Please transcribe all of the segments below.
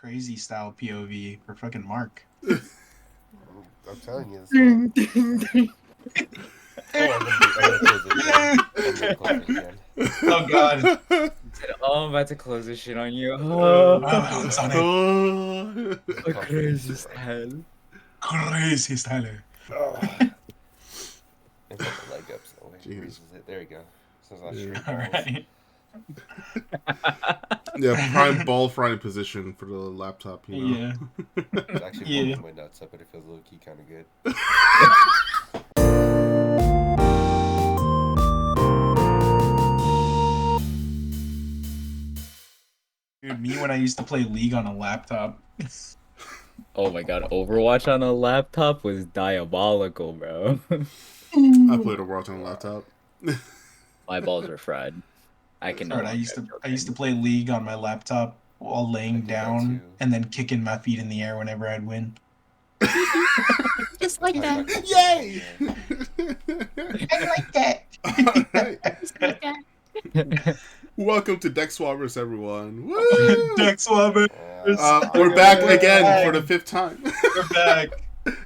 crazy style POV for fucking Mark. I'm telling you, this I'm gonna close it again. Oh god. Oh, I'm about to close this shit on you. I'm sorry. A crazy style. Crazy style. And put the leg up so it freezes it. There you go. So it's not straight All balls. right. Yeah, prime ball frying position for the laptop, you know? Yeah. It's actually Yeah. warming my nuts up, but it feels low key kind of good. Dude, me when I used to play League on a laptop. Oh my god, Overwatch on a laptop was diabolical, bro. I played a World on a laptop. My balls are fried. I can no Alright, longer I used to play League on my laptop while laying did that down too. and then kicking my feet in the air whenever I'd win. Just like that. Yay! I like that. Alright. Just like that. Welcome to Deck Swabbers, everyone. Woo! Deck Swabbers. We're back again for the 5th time. We're back.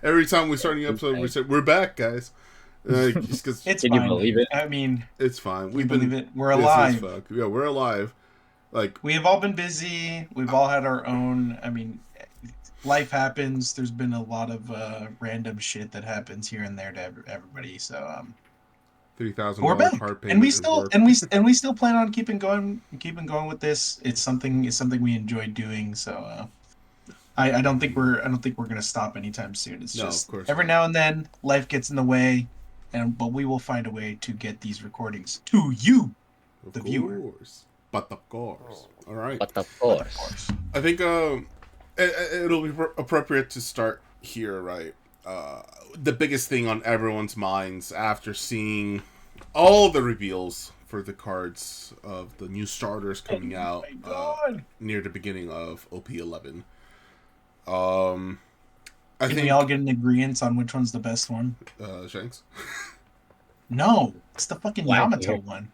Every time we start a new episode, we say, we're back, guys. Just 'cause It's Can fine. you believe it? I mean, it's fine. we believe it. We're busy as alive. fuck. Yeah, we're alive. Like, We have all been busy. We've all had our own. I mean, life happens. There's been a lot of random shit that happens here and there to everybody. So $3,000 we're back, card payment and we is still work. and we still plan on keeping going with this. It's something we enjoy doing. So I don't think we're gonna stop anytime soon. It's No, just of course every not. now and then life gets in the way, but we will find a way to get these recordings to you. Of the viewer. course. But of course. All right. But of Of course. course. I think it'll be appropriate to start here, right? The biggest thing on everyone's minds after seeing all the reveals for the cards of the new starters coming out My God. near the beginning of OP11. I Can think we all get an agreement on which one's the best one? Shanks. No, it's the fucking Why? Yamato one.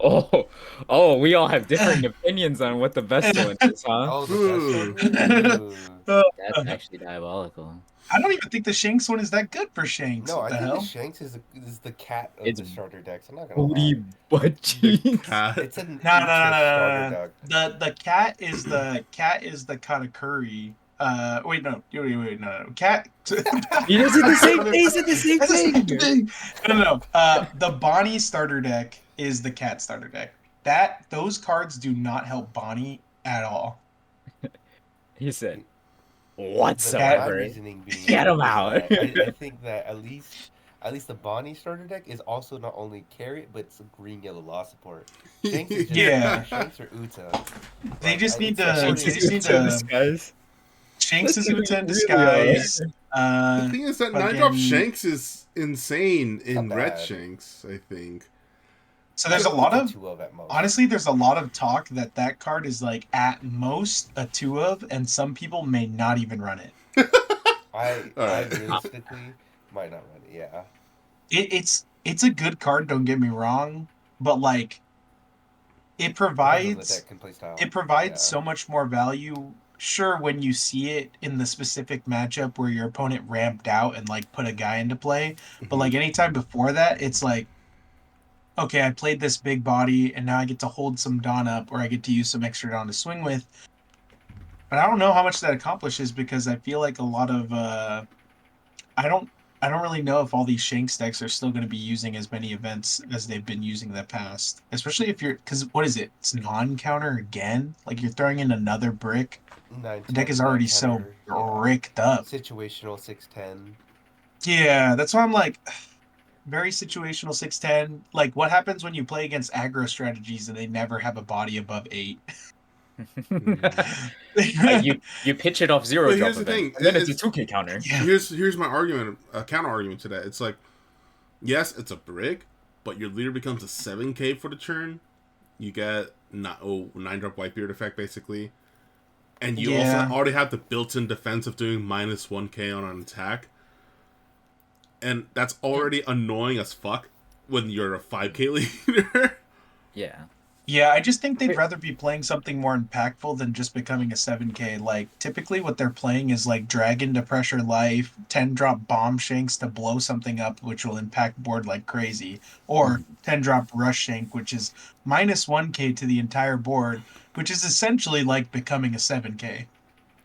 Oh, we all have different opinions on what the best one is, huh? Oh, the best one? Ooh. That's actually diabolical. I don't even think the Shanks one is that good for Shanks. No, what I the think hell? the Shanks is the cat of It's the starter decks. I'm not gonna lie. Booty butt cheeks. Cat. It's an No. starter deck. The cat is the Katakuri. Wait, no. Cat. You just did the same thing. You said the same thing. No. The Bonnie starter deck is the cat starter deck. Those cards do not help Bonnie at all. He said, My whatsoever. reasoning being Get 'em is out. that I think that at least the Bonnie starter deck is also not only carrot, but it's a green yellow law support. Shanks is just Yeah. Shanks or Uta. They just need it's to. supporting- They just need to. Guys. Shanks is That's Uta in really disguise. The thing is that 9-drop fucking- Shanks is insane in Not Red bad. Shanks, I think. So there's a lot It's of. 2 of at most. Honestly, there's a lot of talk that card is like at most a 2 of, and some people may not even run it. I Alright. realistically might not run it. Yeah. It's a good card. Don't get me wrong, but like, it provides Deck can play style. Yeah. so much more value. Sure, when you see it in the specific matchup where your opponent ramped out and like put a guy into play, but like anytime before that, it's like, okay, I played this big body, and now I get to hold some Dawn up, or I get to use some extra Dawn to swing with. But I don't know how much that accomplishes because I feel like a lot of I don't really know if all these Shanks decks are still going to be using as many events as they've been using in the past. Especially if you're, because what is it? It's non-counter again. Like you're throwing in another brick. The deck is already so bricked up. Situational 610. Yeah, that's why I'm like, very situational 610. Like, what happens when you play against aggro strategies and they never have a body above 8? you pitch it off 0 But drop here's the event, thing, and then it's a it's- 2K counter. Yeah. Here's my argument, counter argument to that. It's like, yes, it's a brick, but your leader becomes a 7K for the turn. You get 9-drop Whitebeard effect basically, and you Yeah. also already have the built-in defense of doing minus 1K on an attack, and that's already annoying as fuck when you're a 5K leader. Yeah. Yeah, I just think they'd rather be playing something more impactful than just becoming a 7K. Like, typically what they're playing is like Dragon to pressure life, 10 drop bomb shanks to blow something up, which will impact board like crazy, or 10 drop rush shank, which is minus 1K to the entire board, which is essentially like becoming a 7K.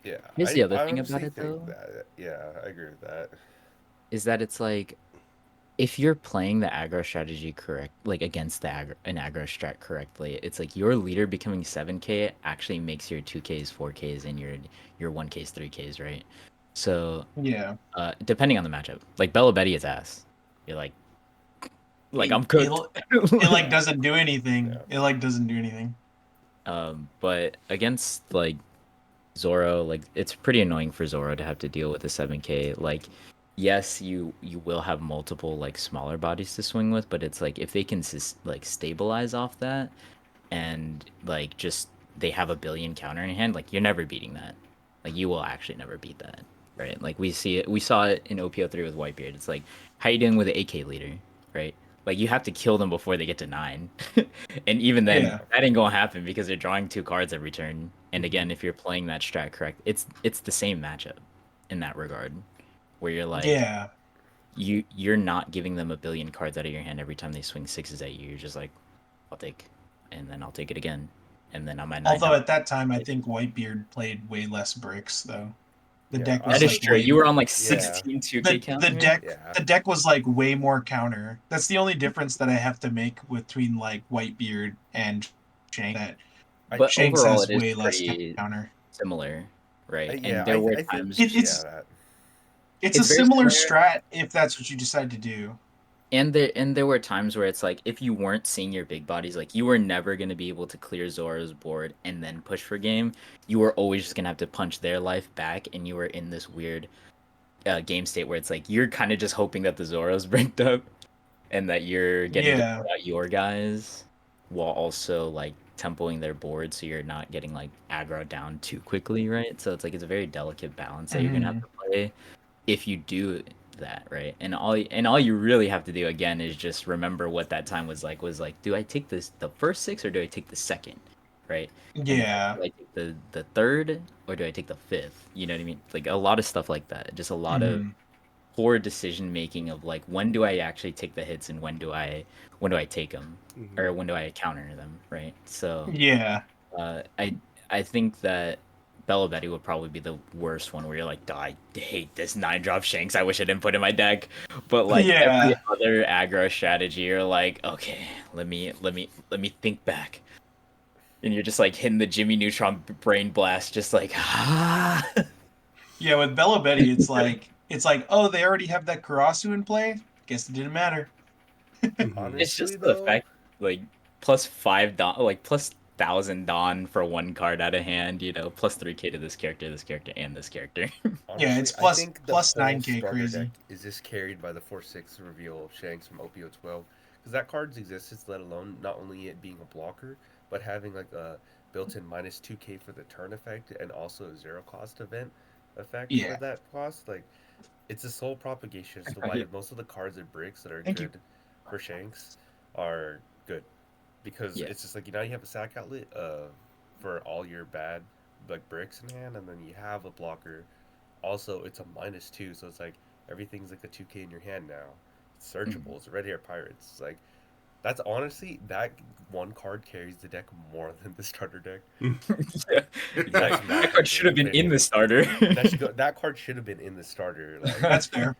Yeah, Here's the I other thing about honestly it think though, that. Yeah, I agree with that. is that it's like if you're playing the aggro strategy correct, like against an aggro strat correctly, it's like your leader becoming 7K actually makes your 2Ks 4Ks and your 1Ks 3Ks, right? So Yeah. depending on the matchup, like Bella Betty is ass. You're like It, I'm it, cooked. it like doesn't do anything. Yeah. It like doesn't do anything. But against like Zoro, like it's pretty annoying for Zoro to have to deal with a 7K. Like, yes, you will have multiple like smaller bodies to swing with, but it's like if they can like stabilize off that and like just they have a billion counter in hand, like you're never beating that. Like you will actually never beat that, right? Like we saw it in OP03 with Whitebeard. It's like how you doing with the AK leader, right? Like you have to kill them before they get to 9, and even then Yeah. that ain't gonna happen because they're drawing 2 cards every turn. And again, if you're playing that strat correct, it's the same matchup in that regard, where you're like Yeah. you're not giving them a billion cards out of your hand every time they swing sixes at you. You're just like, I'll take, and then I'll take it again, and then on my 9 Although drop. at that time, I think Whitebeard played way less bricks, though. The Yeah, deck That was is like true. way You were on like yeah, 16 2K the counter. deck yeah. the deck was like way more counter. That's the only difference that I have to make between like Whitebeard and Shanks. That I, But Shanks overall, has it is way less pretty counter. similar, right? yeah, And there were I feel. times It, Yeah, it's that. it's a it's very similar similar, strat if that's what you decide to do. and there were times where it's like if you weren't seeing your big bodies, like you were never gonna be able to clear Zora's board and then push for game. You were always just gonna have to punch their life back, and you were in this weird game state where it's like you're kind of just hoping that the Zoros bricked up and that you're getting to Yeah. put out your guys while also like tempoing their board so you're not getting like aggro down too quickly, right? So it's like it's a very delicate balance that you're gonna have Mhm. to play if you do that, right? And all you really have to do again is just remember what that time was like, do I take the first 6 or do I take the second? Right? And then Yeah. do I take the third or do I take the fifth? You know what I mean? Like a lot of stuff like that. Just a lot of Mhm. poor decision making of like when do I actually take the hits and when do I take them Mm-hmm. or when do I counter them, right? So Yeah. I think that Bella Betty would probably be the worst one where you're like, I hate this 9 drop Shanks. I wish I didn't put in my deck. But like every Yeah. other aggro strategy, you're like, okay, let me think back. And you're just like hitting the Jimmy Neutron brain blast, just like ah. Yeah, with Bella Betty, it's like, oh, they already have that Karasu in play. Guess it didn't matter. Mm-hmm. It's Honestly, just the though, fact like +5 Don, like +1,000 Don for 1 card out of hand, +3K to this character, and this character. Yeah, honestly, it's I plus think the plus whole 9K starter deck crazy. is just carried by the 4/6 reveal of Shanks from OP12, because that card's existence, let alone not only it being a blocker, but having like a built-in -2K for the turn effect and also a zero cost event effect for Yeah. that cost. Like, it's a sole propagation as to why Right. most of the cards and bricks that are Thank you. good for Shanks are good, because Yeah. it's just like you have a sack outlet for all your bad like bricks in hand, and then you have a blocker. Also, it's a -2, so it's like everything's like a 2K in your hand now. It's searchable. It's red hair pirates. It's like that's honestly that one card carries the deck more than the starter deck. Yeah, That's exactly. my That card should personal have been in opinion. the starter. That card should have been in the starter. Like, That's fair.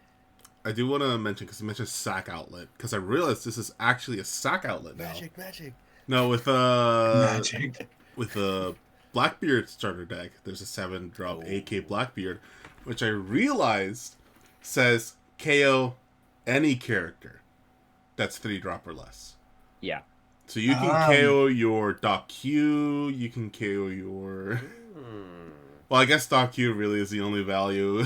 I do want to mention because you mentioned sack outlet because I realized this is actually a sack outlet now. magic. No, Magic. with the Blackbeard starter deck, there's a 7-drop Oh. AK Blackbeard, which I realized says KO any character that's 3-drop or less. Yeah. So you can KO your Doc Q, you can KO your. Hmm, Well, I guess Doc Q really is the only value,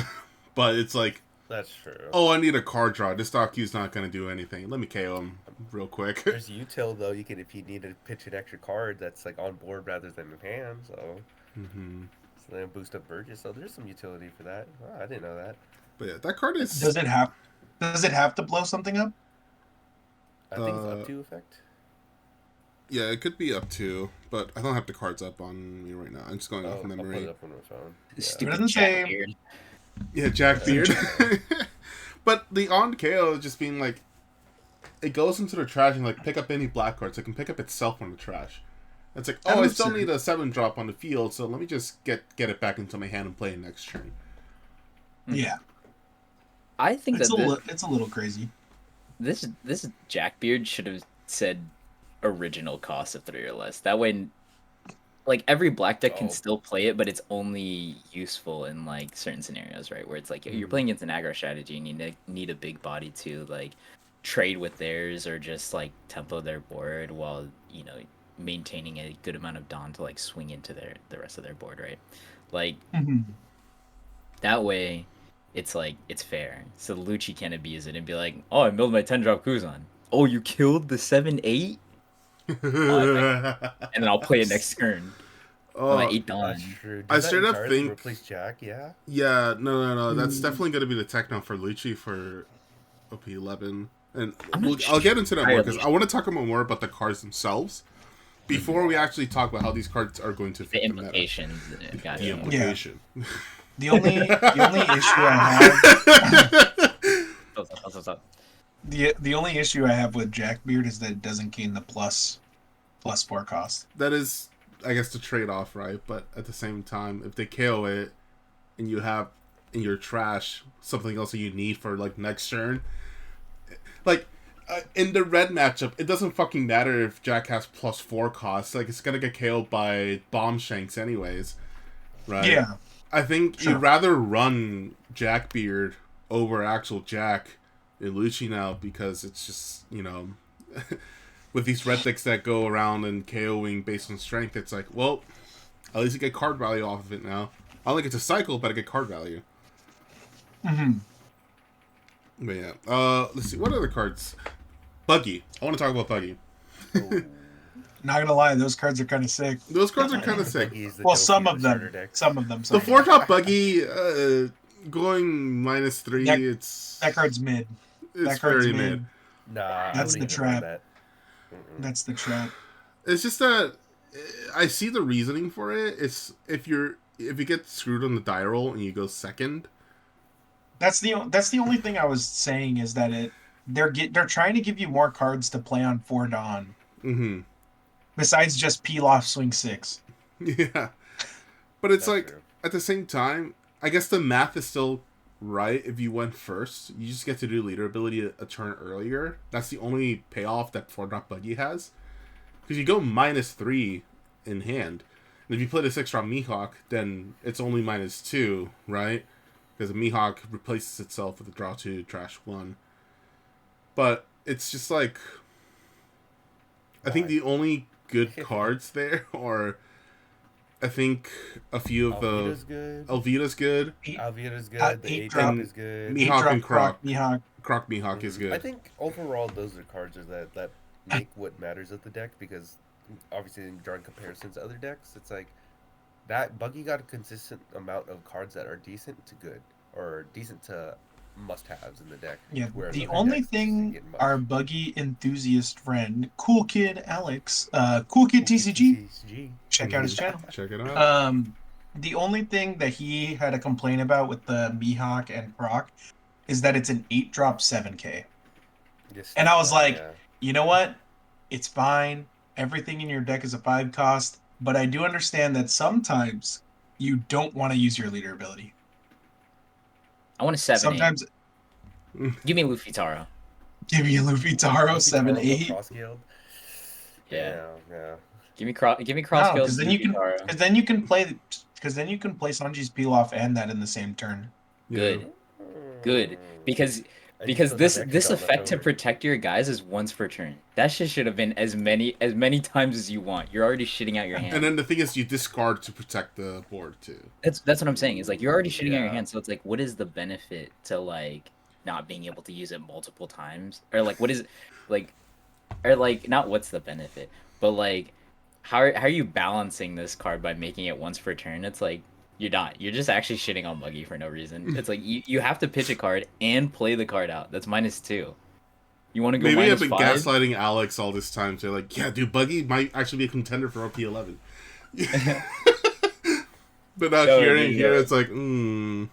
but it's like, that's true. oh, I need a card draw. This Doc Q's not going to do anything. Let me KO him real quick. There's util though. You can, if you need to pitch an extra card that's like on board rather than in hand. So, Mm-hmm. so then boost up Burgess. So there's some utility for that. Oh, I didn't know that. But yeah, that card is. Does it have to blow something up? I think it's up to effect. Yeah, it could be up to, but I don't have the cards up on me right now. I'm just going off I'll put memory. it up on my phone. Yeah. Stupid doesn't Jack say- Beard. Yeah, Jack Yeah. Beard. But the on KO just being like, it goes into the trash and like pick up any black cards. It can pick up itself from the trash. It's like, That oh, I makes still sense. need a 7-drop on the field, so let me just get it back into my hand and play it next turn. Yeah, I think it's that it's a little crazy. this Jackbeard should have said original cost of 3 or less. That way, like every black deck can Oh. still play it, but it's only useful in like certain scenarios, right? Where it's like you're playing against an aggro strategy and you need a big body to like trade with theirs or just like tempo their board while maintaining a good amount of Dawn to like swing into the rest of their board, right? Like Mhm. that way, it's like it's fair. So Lucci can abuse it and be like, "Oh, I milled my 10-drop Kuzan. Oh, you killed the 7/8, and then I'll play it next turn. Oh, My 8 Dawn." That's true. I Does that straight up entirely think- replace Jack. Yeah. yeah, no. That's Mm. definitely going to be the techno for Lucci for OP11. And I'm not I'll get into that more because entirely I want to talk about more about the cards themselves before we actually talk about how these cards are going to The fit the meta. implications. The Gotcha. implication. The only issue I have Stop. the only issue I have with Jackbeard is that it doesn't gain the +4 cost. That is, I guess, the trade-off, right? But at the same time, if they KO it and you have in your trash something else that you need for like next turn, like in the red matchup, it doesn't fucking matter if Jack has +4 costs. Like it's gonna get KO'd by bomb shanks anyways, right? Yeah, I think Sure. you'd rather run Jackbeard over actual Jack in Lucci now because it's just, with these red decks that go around and KOing based on strength, it's like, well, at least you get card value off of it now. I don't think it's a cycle, but I get card value. hmm But yeah, let's see, what other cards? Buggy. I want to talk about Buggy. not gonna lie, those cards are kind of sick. Those cards are kind of sick. Buggy is the Well, Doki some of of the them, starter deck. some of them. The Sorry. 4-drop Buggy, going -3, That- it's That card's mid. it's That card's very mid. mid. Nah, I That's wouldn't the even run trap. that. Mm-mm. That's the trap. It's just that I see the reasoning for it. It's if you get screwed on the die roll and you go second. That's the only thing I was saying is that they're trying to give you more cards to play on 4 Dawn Mm-hmm. besides just peel off swing 6. Yeah, but it's That's like true. at the same time, I guess the math is still right. If you went first, you just get to do leader ability a turn earlier. That's the only payoff that 4-drop Buggy has, because you go -3 in hand, and if you play the 6-drop Mihawk, then it's only -2, right? Because the Mihawk replaces itself with a draw 2, trash 1. But it's just like, I think Why? the only good cards there are, I think, a few of Alvida's the good. Alvida's good. Alvida's good. The 8 8 drop. drop is good. Mihawk 8-drop and Croc. Mihawk. Croc Mihawk is good. I think overall those are cards that make what matters of the deck, because obviously in drawing comparisons to other decks, it's like that Buggy got a consistent amount of cards that are decent to good or decent to must-haves in the deck. Yeah, whereas the other only decks just didn't thing get much. our buggy enthusiast friend, Cool Kid Alex, Cool Kid TCG, check out his channel. Check it out. The only thing that he had a complaint about with the Mihawk and Croc is that it's an 8-drop 7K. Just And I was stuff like, yeah. You know what? It's fine. Everything in your deck is a 5 cost, but I do understand that sometimes you don't want to use your leader ability. I want a 7/8. Sometimes Give me Luffy Taro. give me a Luffy Taro Luffy 7/8. Taro cross-scaled? Yeah. Yeah. Give me cross No, scales. because then you can play Sanji's peel off and that in the same turn. Good. Good. Mm. Because And you because still this have this extra effect to left over. protect your guys is once per turn. That shit should have been as many times as you want. You're already shitting out your hand. And then the thing is, you discard to protect the board too. That's what I'm saying. Is like you're already shitting out your Yeah. hand. So it's like, what is the benefit to like not being able to use it multiple times, or like what is like, or like not what's the benefit, but like how are you balancing this card by making it once per turn? It's like you're not. You're just actually shitting on Buggy for no reason. It's like you have to pitch a card and play the card out. That's -2. You want to go Maybe I've been -5? gaslighting Alex all this time. So like, yeah, dude, Buggy might actually be a contender for OP11. But now here, it's like, you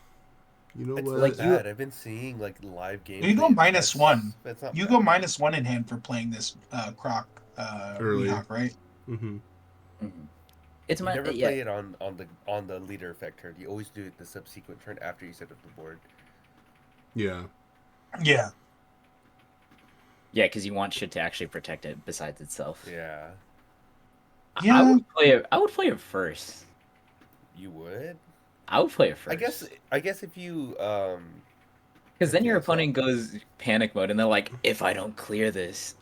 know It's what? like bad. I've been seeing like live games. You go -1. That's not You bad. go -1 in hand for playing this Croc Early. Mihawk, right? Mm-hmm. It's You my never yeah. play it on the leader effect turn. You always do it the subsequent turn after you set up the board. Yeah. Yeah. Yeah, because you want shit to actually protect it besides itself. Yeah. Yeah. I would play it first. You would? I would play it first. I guess if you because then your okay, so- opponent goes panic mode and they're like, if I don't clear this,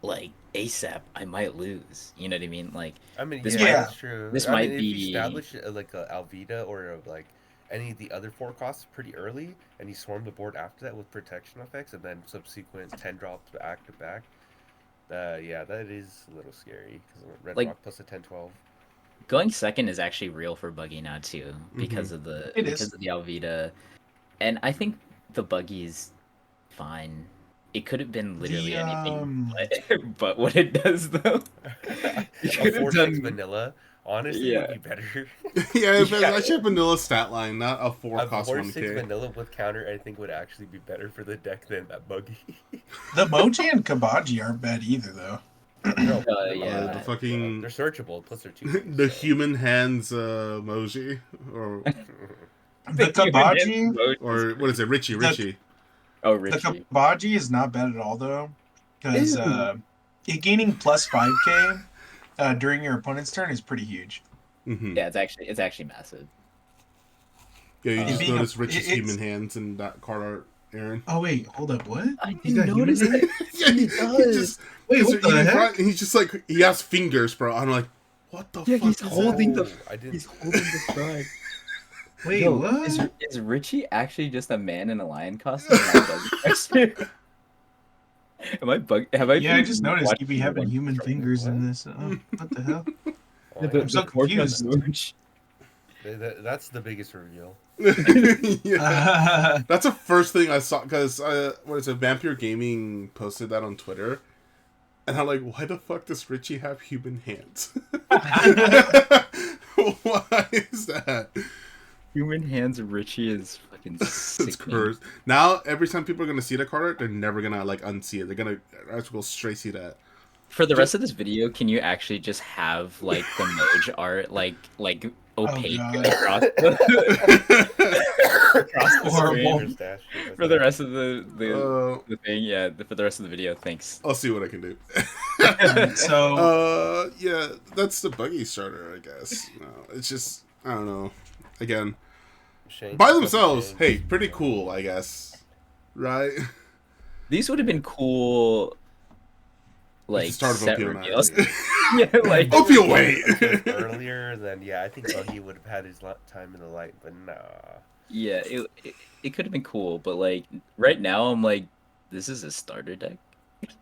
like ASAP, I might lose. You know what I mean? Like, I mean, This yeah, might- that's true. this I might mean, be- if you establish like a Alvida or like any of the other 4 costs pretty early, and you swarm the board after that with protection effects, and then subsequent 10 drops back to back. Yeah, that is a little scary because Red Like- Rock plus a 10-12. going second is actually real for Buggy now too because of It because is. of the Alvida, and I think the Buggy is fine. It could have been literally The, anything, but what it does though, A you could have 4-6 done. vanilla, honestly, Yeah. would be better. Yeah, but Yeah. actually a vanilla stat line, not a 4 A cost 4-6 1k. vanilla with counter, I think, would actually be better for the deck than that Buggy. The Moji and Kabaji aren't bad either, though. No, Yeah. The fucking they're searchable. Plus, they're 2. the human hands emoji or The Kabaji, or what is it, Richie? Oh, the Richie. Kabaji is not bad at all, though, because it gaining plus 5k during your opponent's turn is pretty huge. Mm-hmm. Yeah, it's actually massive. Yeah, you just being a- notice Richie's it's- human hands in that card art, Aaron. Oh wait, hold up, what? I He's got didn't human notice hands? that. Yeah, he does. just Wait, he's what the eating heck? fry- and he's just like he has fingers, bro. I'm like, what the Yeah, fuck? he's is holding that? the- I didn't. He's holding the strike. Wait, Yo, what? Is Richie actually just a man in a lion costume? Am I bug? Have I? Yeah, I been just noticed you be watching having One human Strike? fingers in What? this. Oh, what the hell? Oh, Yeah, yeah. I'm so fork has confused. mooch. That's the biggest reveal. Yeah. That's the first thing I saw because what is it? Vampire Gaming posted that on Twitter, and I'm like, why the fuck does Richie have human hands? Why is that? Human hands. Richie is fucking It's sickening. cursed. Now every time people are gonna see the card art, they're never gonna like unsee it. They're gonna actually go straight see that. For the rest of this video, can you actually just have like the Moj art like opaque God. across the Horrible. screen for the rest of the thing? Yeah, for the rest of the video. Thanks. I'll see what I can do. So Yeah, that's the buggy starter, I guess. No, it's just I don't know. Again, Shane, by Shane, themselves, Shane. hey, pretty cool, I guess. Right? These would have been cool. Like Start of set OP09. reveals. Yeah, like Opioid. Earlier, then yeah, I think Buggy would have had his time in the light, but nah. yeah, it could have been cool, but like right now, I'm like, this is a starter deck.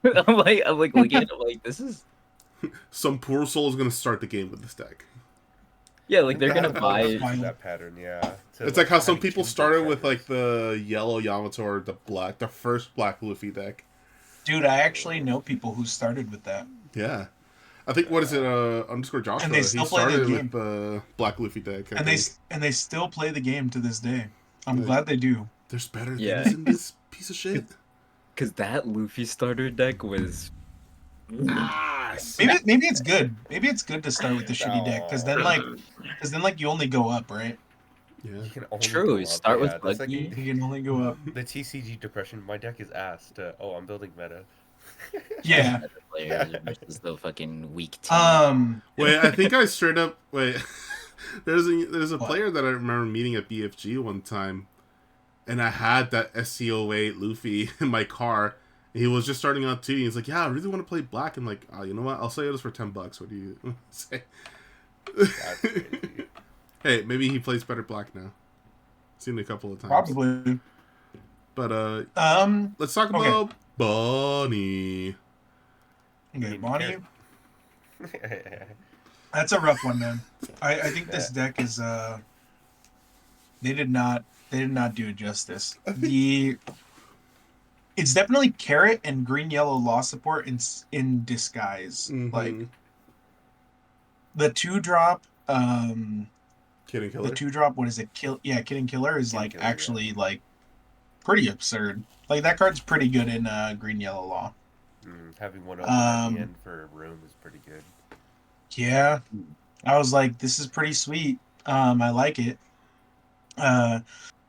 I'm like looking at it, I'm like, this is Some poor soul is gonna start the game with this deck. yeah, like they're gonna That- buy. that pattern, yeah. To, It's like how some having people two started big with like starters. the yellow Yamato or the first black Luffy deck. dude, I actually know people who started with that. Yeah. I think what is it? Underscore Joshua. And they He still play the started game. with the black Luffy deck. I And think. they still play the game to this day. I'm Right. glad they do. There's better Yeah. things in this piece of shit. Because that Luffy starter deck was. Maybe it's good. Maybe it's good to start with the shitty deck because then like you only go up, right? Yeah. You can only True, go up, start with that's like Buggy. You can only go up. the TCG depression. My deck is ass. Oh, I'm building meta. Yeah. Players versus the fucking weak team. Wait, I think I straight up wait. There's a What? player that I remember meeting at BFG one time, and I had that SCO8 Luffy in my car. And he was just starting out too. He's like, "Yeah, I really want to play black." I'm like, "Oh, you know what? I'll sell you this for $10. What do you say?" That's crazy. Hey, maybe he plays better black now. Seen it a couple of times. Probably. But let's talk Okay. about Bonnie. Okay, Bonnie. That's a rough one, man. I think this deck is they did not do it justice. it's definitely carrot and green yellow law support in disguise. Like Mm-hmm. the 2-drop, Kidding the killer. 2-drop, what is it? Kid and Killer is Kitty like killer, yeah. actually like pretty absurd. Like that card's pretty good in green yellow law. Having one open at the Um, end for a room is pretty good. yeah, I was like, this is pretty sweet. I like it. Uh,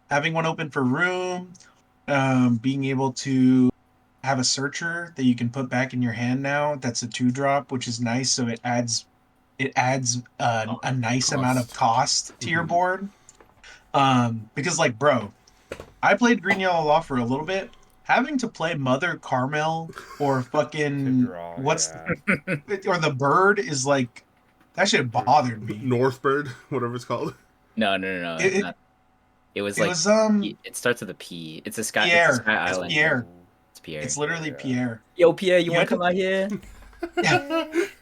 having one open for room, being able to have a searcher that you can put back in your hand now. That's a 2-drop, which is nice. So it adds a nice amount of Cost. cost to your Mhm. board. Because like, bro, I played Green Yellow Law for a little bit. Having to play Mother Carmel or To fucking draw, what's yeah. or the bird is like that shit bothered me. Northbird, whatever it's called. No, It it, not. It was it like was it starts with a P. It's a sky. It's a Pierre. Sky It's Island. Pierre. It's Pierre. It's literally Yeah. Pierre. Yo, Pierre, you You want had to come out here?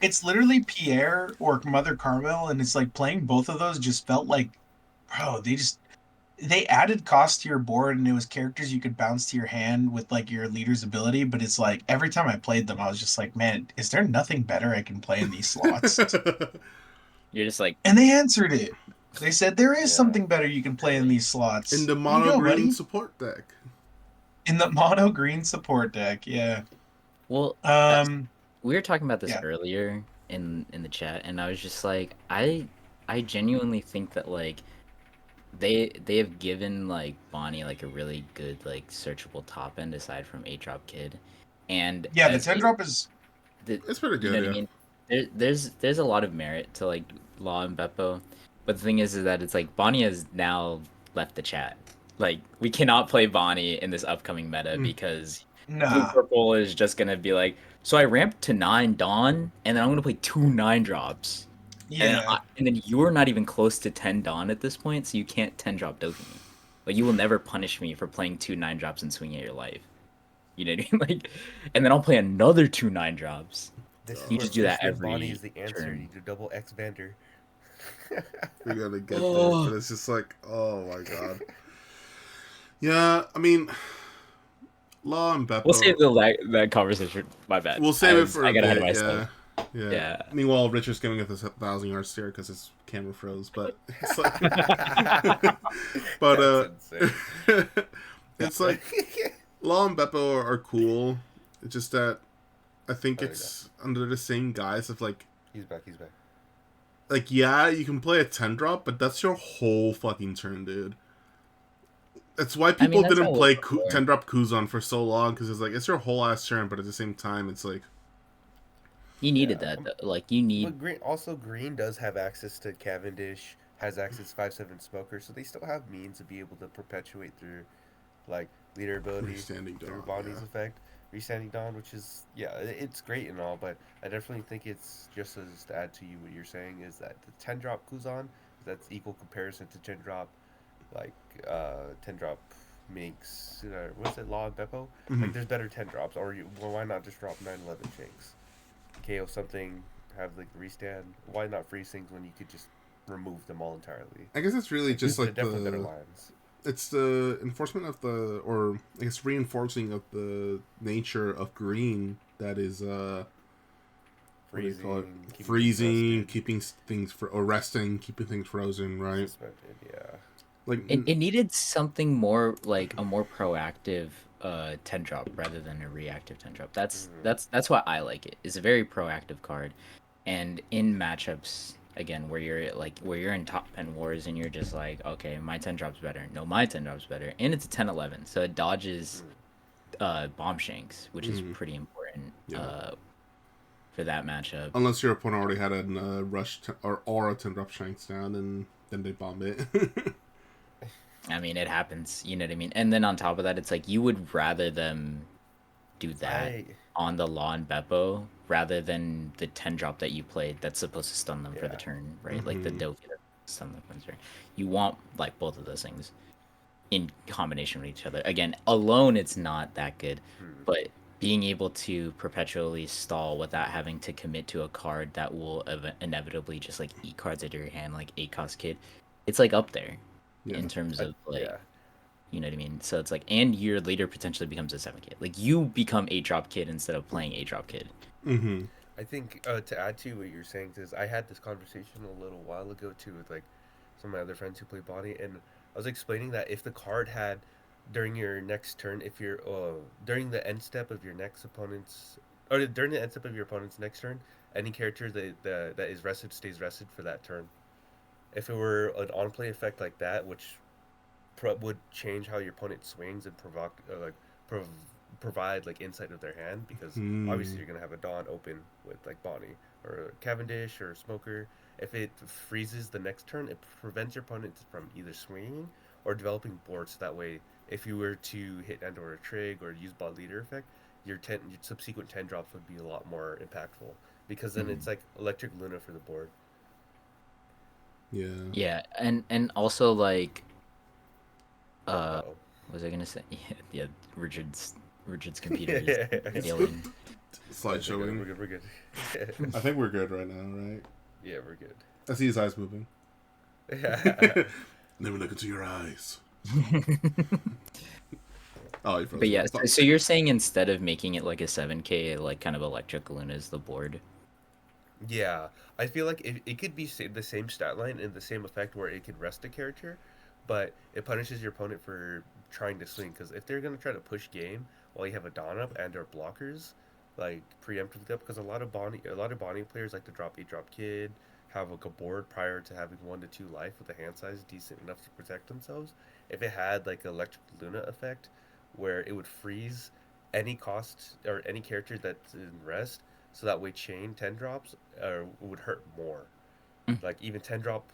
it's literally Pierre or Mother Carmel, and it's like playing both of those just felt like, bro, they added cost to your board, and it was characters you could bounce to your hand with like your leader's ability. But it's like every time I played them, I was just like, man, is there nothing better I can play in these slots? You're just like, And they answered it. They said there is Yeah. something better you can play in these slots. In the Here mono you go, green buddy. support deck. In the mono green support deck, yeah. well, Um, we were talking about this yeah. earlier in the chat, and I was just like, I genuinely think that like they have given like Bonnie like a really good like searchable top end aside from 8-drop kid, and yeah, the as 10-drop is It's pretty you good, know what yeah. I mean. There's a lot of merit to like Law and Beppo, but the thing is that it's like Bonnie has now left the chat. Like we cannot play Bonnie in this upcoming meta because Blue nah. Purple is just gonna be like, so I ramped to 9 Dawn, and then I'm gonna play 2 9-drops. Yeah. And then you're not even close to 10 Dawn at this point, so you can't 10-drop Dokumi. Like you will never punish me for playing 2 9-drops and swinging at your life. You know what I mean? Like, and then I'll play another 2 9-drops. This is You where just do that Fishman Bonnie every is the answer. turn. You do double X Vander. We gotta get there, Oh. but it's just like, oh my god. Yeah, I mean, Law and Beppo. We'll save that conversation. My bad. We'll save it for I a got ahead of bit. myself. Yeah. Yeah. Meanwhile, Richard's giving us a 1,000-yard stare because his camera froze. But it's like, but That's insane. it's like Law and Beppo are cool. It's just that I think There we it's under the same guise of like He's back. He's back. yeah, you can play a 10-drop, but that's your whole fucking turn, dude. That's why people that's didn't how it play was before. 10-drop Kuzan for so long, because it's like, it's your whole ass turn, but at the same time, it's like... You needed Yeah. that though. Like you need. But Green does have access to Cavendish, has access to 5/7 Smoker, so they still have means to be able to perpetuate through, like, leader ability Restanding through Dawn, Bonnie's yeah. effect. Restanding Dawn, which is, yeah, it's great and all, but I definitely think it's, just as to add to you what you're saying, is that the 10-drop Kuzan, that's equal comparison to 10-drop, like, 10-drop Minx, what's it, Law and Beppo? Mhm. Like, there's better 10-drops, or why not just drop 9/11 Shanks? KO something, have like restand. Why not freeze things when you could just remove them all entirely? I guess it's really just They're like definitely better the... lines. It's the enforcement of the... Or, I guess, reinforcing of the nature of green that is, what do you call it? Freezing, keeping Freezing, rested, keeping things... or resting, keeping things frozen, right? suspended, yeah. Like... It needed something more like a more proactive 10-drop rather than a reactive 10-drop. That's why I like it. It's a very proactive card, and in matchups again where you're in top 10 wars and you're just like, okay, my 10-drop's better. No, my 10-drop's better, and it's a 10/11, so it dodges bomb shanks, which is pretty important Yeah. for that matchup. Unless your opponent already had a rush or a 10-drop shanks down, and then they bomb it. I mean, it happens. You know what I mean? And then on top of that, it's like you would rather them do that on the Law and Beppo rather than the 10-drop that you played that's supposed to stun them for the Yeah. turn, right? Like the Mhm. Doki that stun them for the turn. You want like both of those things in combination with each other. Again, alone it's not that good, but being able to perpetually stall without having to commit to a card that will inevitably just like eat cards out of your hand, like 8-cost kid, it's like up there Yeah. in terms of like Yeah. You know what I mean? So it's like, and your leader potentially becomes a 7 kid. Like you become 8-drop kid instead of playing 8-drop kid. Mm-hmm. I think to add to what you're saying is I had this conversation a little while ago too with like some of my other friends who play Bonnie, and I was explaining that if the card had during your next turn, if you're during the end step of your next opponent's or during the end step of your opponent's next turn, any character that is rested stays rested for that turn. If it were an on play effect like that, which would change how your opponent swings and provoke prov- provide like insight of their hand, because obviously you're gonna have a Dawn open with like Bonnie or Cavendish or Smoker. If it freezes the next turn, it prevents your opponent from either swinging or developing boards. So that way, if you were to hit end or a trig or use bot leader effect, your subsequent 10 drops would be a lot more impactful, because then it's like electric Luna for the board. Yeah. Yeah, and also like Uh-oh. what was I gonna say? Yeah, Richard's computer Yeah. is failing. Slideshowing. We're good. We're good. I think we're good right now, right? Yeah, we're good. I see his eyes moving. Yeah. Never look into your eyes. Oh, you froze. But yeah, Stop. so you're saying instead of making it like a 7K, like kind of electric Luna is the board? Yeah, I feel like it could be the same stat line and the same effect where it could rest a character, but it punishes your opponent for trying to swing. Because if they're gonna try to push game while you have a Dawn up and or blockers, like preemptively up, because a lot of Bonnie players like to drop 8-drop kid, have like a board prior to having 1 to 2 life with a hand size decent enough to protect themselves. If it had like electric Luna effect, where it would freeze any cost or any character that's in rest, so that way chain 10 drops would hurt more. Mm. Like even 10 drop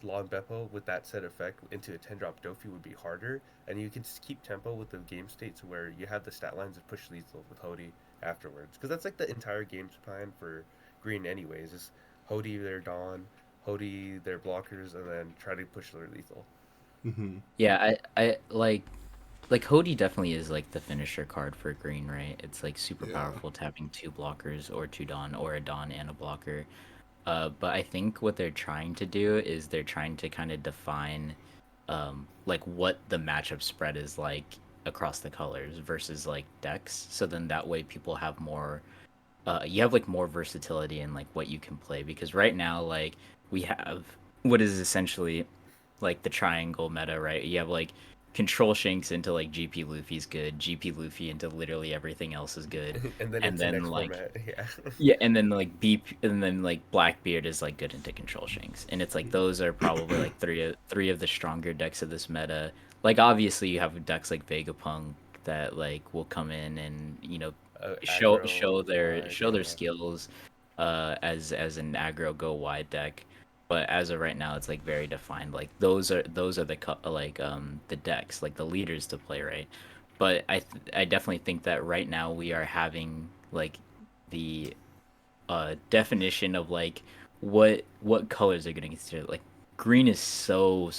Long Beppo with that set effect into a 10 drop Dofi would be harder, and you can just keep tempo with the game states where you have the stat lines of push lethal with Hody afterwards, because that's like the entire game's plan for green anyways, is Hody their Dawn, Hody their blockers, and then try to push their lethal. Mm-hmm. Yeah, I like Hody definitely is like the finisher card for green, right? It's like super Yeah. powerful to having 2 blockers or 2 Dawn or a Dawn and a blocker. But I think what they're trying to do is they're trying to kind of define like what the matchup spread is like across the colors versus like decks. So then that way people have more you have like more versatility in like what you can play, because right now like we have what is essentially like the triangle meta, right? You have like control Shanks into like GP Luffy's good, GP Luffy into literally everything else is good, And then and into then next like format, yeah. yeah, and then like and then like Blackbeard is like good into control Shanks, and it's like those are probably like three of the stronger decks of this meta. Like obviously you have decks like Vegapunk that like will come in and Aggro, show their yeah. skills as an aggro go wide deck. But as of right now, it's like very defined. Like those are the decks, like the leaders to play, right? But I definitely think that right now we are having like the definition of like what colors are getting considered. Like green is so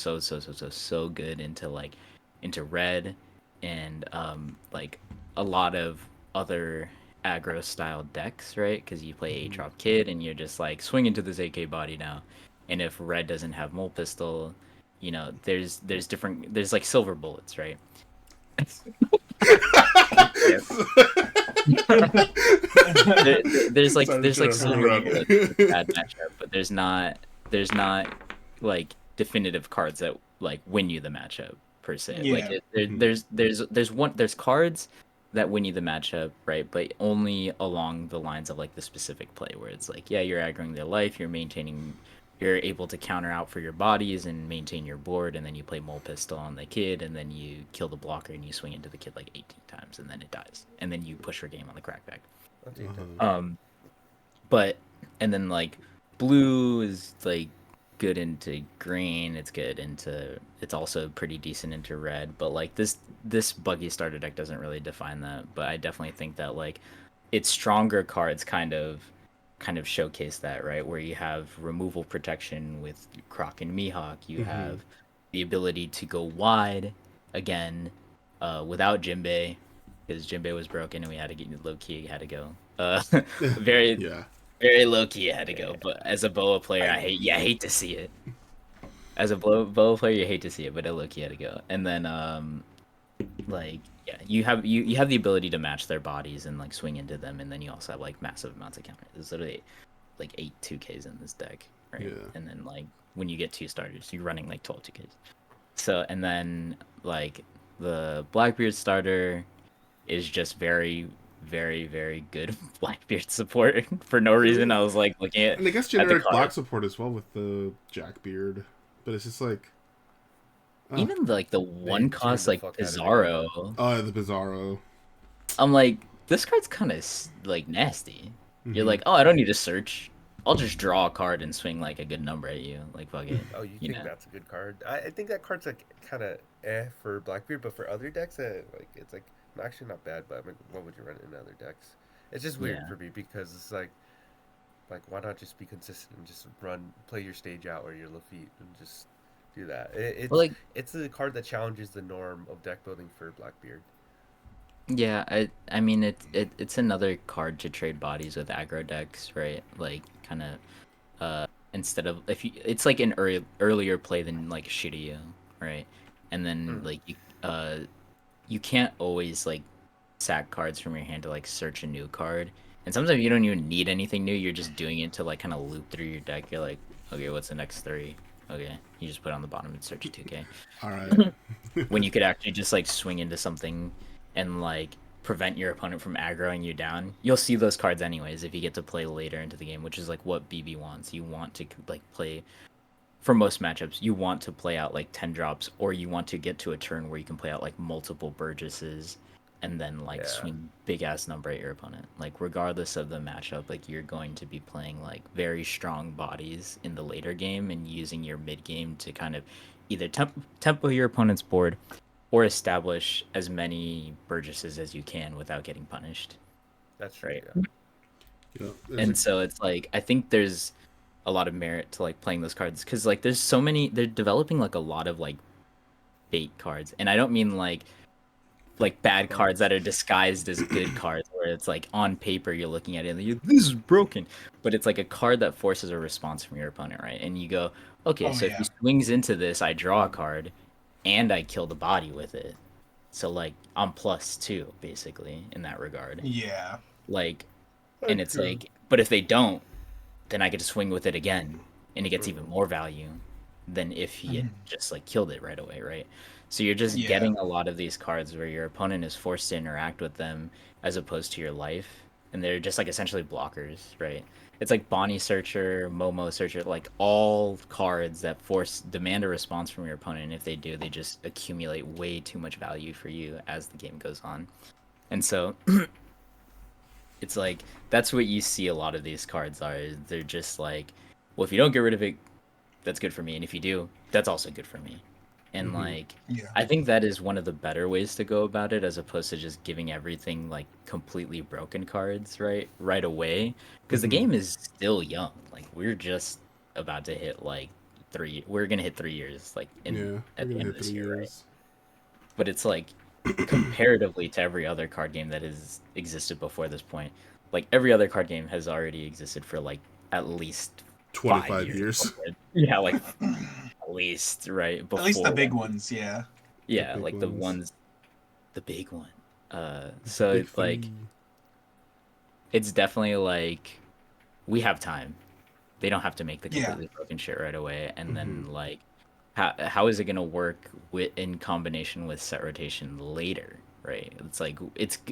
good into like into red and like a lot of other aggro style decks, right? Because you play 8-drop kid and you're just like swing into this AK body now, and if red doesn't have mole pistol, there's like silver bullets, right? Yeah. There's like Sorry, silver run. bullets with bad matchup, but there's not like definitive cards that like win you the matchup per se. Like Yeah. there's cards that win you the matchup, right? But only along the lines of like the specific play, where it's like, yeah, you're aggroing their life, you're able to counter out for your bodies and maintain your board, and then you play mole pistol on the kid, and then you kill the blocker and you swing into the kid like 18 times, and then it dies, and then you push your game on the crackback. I'll take that. But and then like blue is like good into green, it's also pretty decent into red, but like this buggy starter deck doesn't really define that. But I definitely think that like its stronger cards kind of showcase that, right? Where you have removal protection with Croc and Mihawk, you have the ability to go wide again without Jinbei, because Jinbei was broken and we had to get low key, had to go. Very Yeah. very low key, had to go. But as a Boa player, I hate to see it. As a blow player, you hate to see it, but look, you had to go. And then like yeah, you have the ability to match their bodies and like swing into them, and then you also have like massive amounts of counters. There's literally like 8 2Ks in this deck, right? Yeah. And then like when you get 2 starters, you're running like 12 2Ks. So and then like the Blackbeard starter is just very very good Blackbeard support for no reason. I was like looking And I guess at the generic card. black support as well with the Jackbeard, but it's just like Even like the one cost the like fuck out of it. Pizarro, the Bizarro. I'm like, this card's kind of like nasty. You're Mhm. like, oh, I don't need to search. I'll just draw a card and swing like a good number at you. Like fuck it. Oh, you think know? that's a good card? I think that card's like kind of for Blackbeard, but for other decks, like it's like actually not bad. But I mean, what would you run in other decks? It's just weird Yeah. for me because it's like why not just be consistent and just play your stage out or your Lafitte and just do that. It's Well, like it's a card that challenges the norm of deck building for Blackbeard. yeah, I mean it's another card to trade bodies with aggro decks, right? Like kind of instead of if you it's like an earlier play than like Shiryu, right? And then like you can't always like sack cards from your hand to like search a new card. And sometimes you don't even need anything new. You're just doing it to like kind of loop through your deck. You're like, okay, what's the next 3? Okay, you just put it on the bottom and search a 2K. All right. When you could actually just like swing into something and like prevent your opponent from aggroing you down. You'll see those cards anyways if you get to play later into the game, which is like what BB wants. You want to like play for most matchups, you want to play out like 10 drops, or you want to get to a turn where you can play out like multiple Burgesses and then like swing big ass number at your opponent. Like regardless of the matchup, like you're going to be playing like very strong bodies in the later game and using your mid game to kind of either tempo your opponent's board or establish as many Burgesses as you can without getting punished. That's true. Right. Yeah. And so it's like I think there's a lot of merit to like playing those cards because like there's so many, they're developing like a lot of like bait cards, and I don't mean like bad cards that are disguised as good cards where it's like on paper you're looking at it and you're, this is broken, but it's like a card that forces a response from your opponent, right? And you go, okay, so if he swings into this, I draw a card and I kill the body with it, so like I'm +2 basically in that regard. Yeah. Like, and it's like, but if they don't, then I get to swing with it again, and it gets even more value than if he had just like killed it right away, right? So you're just getting a lot of these cards where your opponent is forced to interact with them as opposed to your life, and they're just like essentially blockers, right? It's like Bonnie Searcher, Momo Searcher, like all cards that demand a response from your opponent, and if they do, they just accumulate way too much value for you as the game goes on. And so it's like that's what you see a lot of these cards are. They're just like, well, if you don't get rid of it, that's good for me, and if you do, that's also good for me. And like I think that is one of the better ways to go about it, as opposed to just giving everything like completely broken cards right away, because the game is still young. Like we're just about to hit like we're gonna hit 3 years like at the end of this year, right? But it's like comparatively to every other card game that has existed before this point, like every other card game has already existed for like at least 25 years. Yeah, like at least, right? Before, at least the big ones, yeah. Yeah, like the big one. So it's like, it's definitely like, we have time. They don't have to make the completely broken shit right away. And then like, how is it gonna work in combination with set rotation later, right? It's like,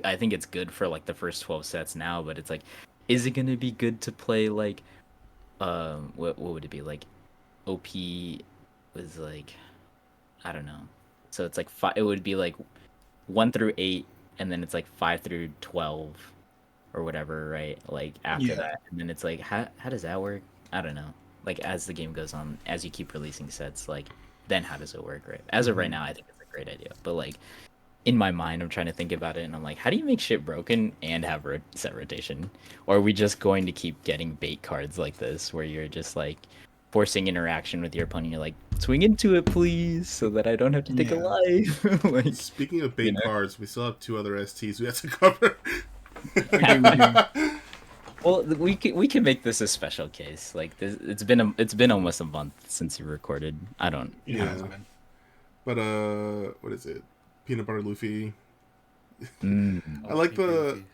I think it's good for like the first 12 sets now, but it's like, is it gonna be good to play like, what would it be like? OP was like, I don't know. So it's like it would be like 1 through 8, and then it's like 5 through 12, or whatever, right? Like after that, and then it's like, how does that work? I don't know. Like as the game goes on, as you keep releasing sets, like then how does it work, right? As of right now, I think it's a great idea, but like in my mind, I'm trying to think about it, and I'm like, how do you make shit broken and have set rotation? Or are we just going to keep getting bait cards like this, where you're just like forcing interaction with your opponent? You're like, swing into it, please, so that I don't have to take a life. Like, speaking of bait cards, we still have 2 other STs we have to cover. Well, we can make this a special case. Like this, it's been almost a month since you recorded. I don't. Yeah. But what is it? Peanut butter Luffy. Mm. I like Luffy.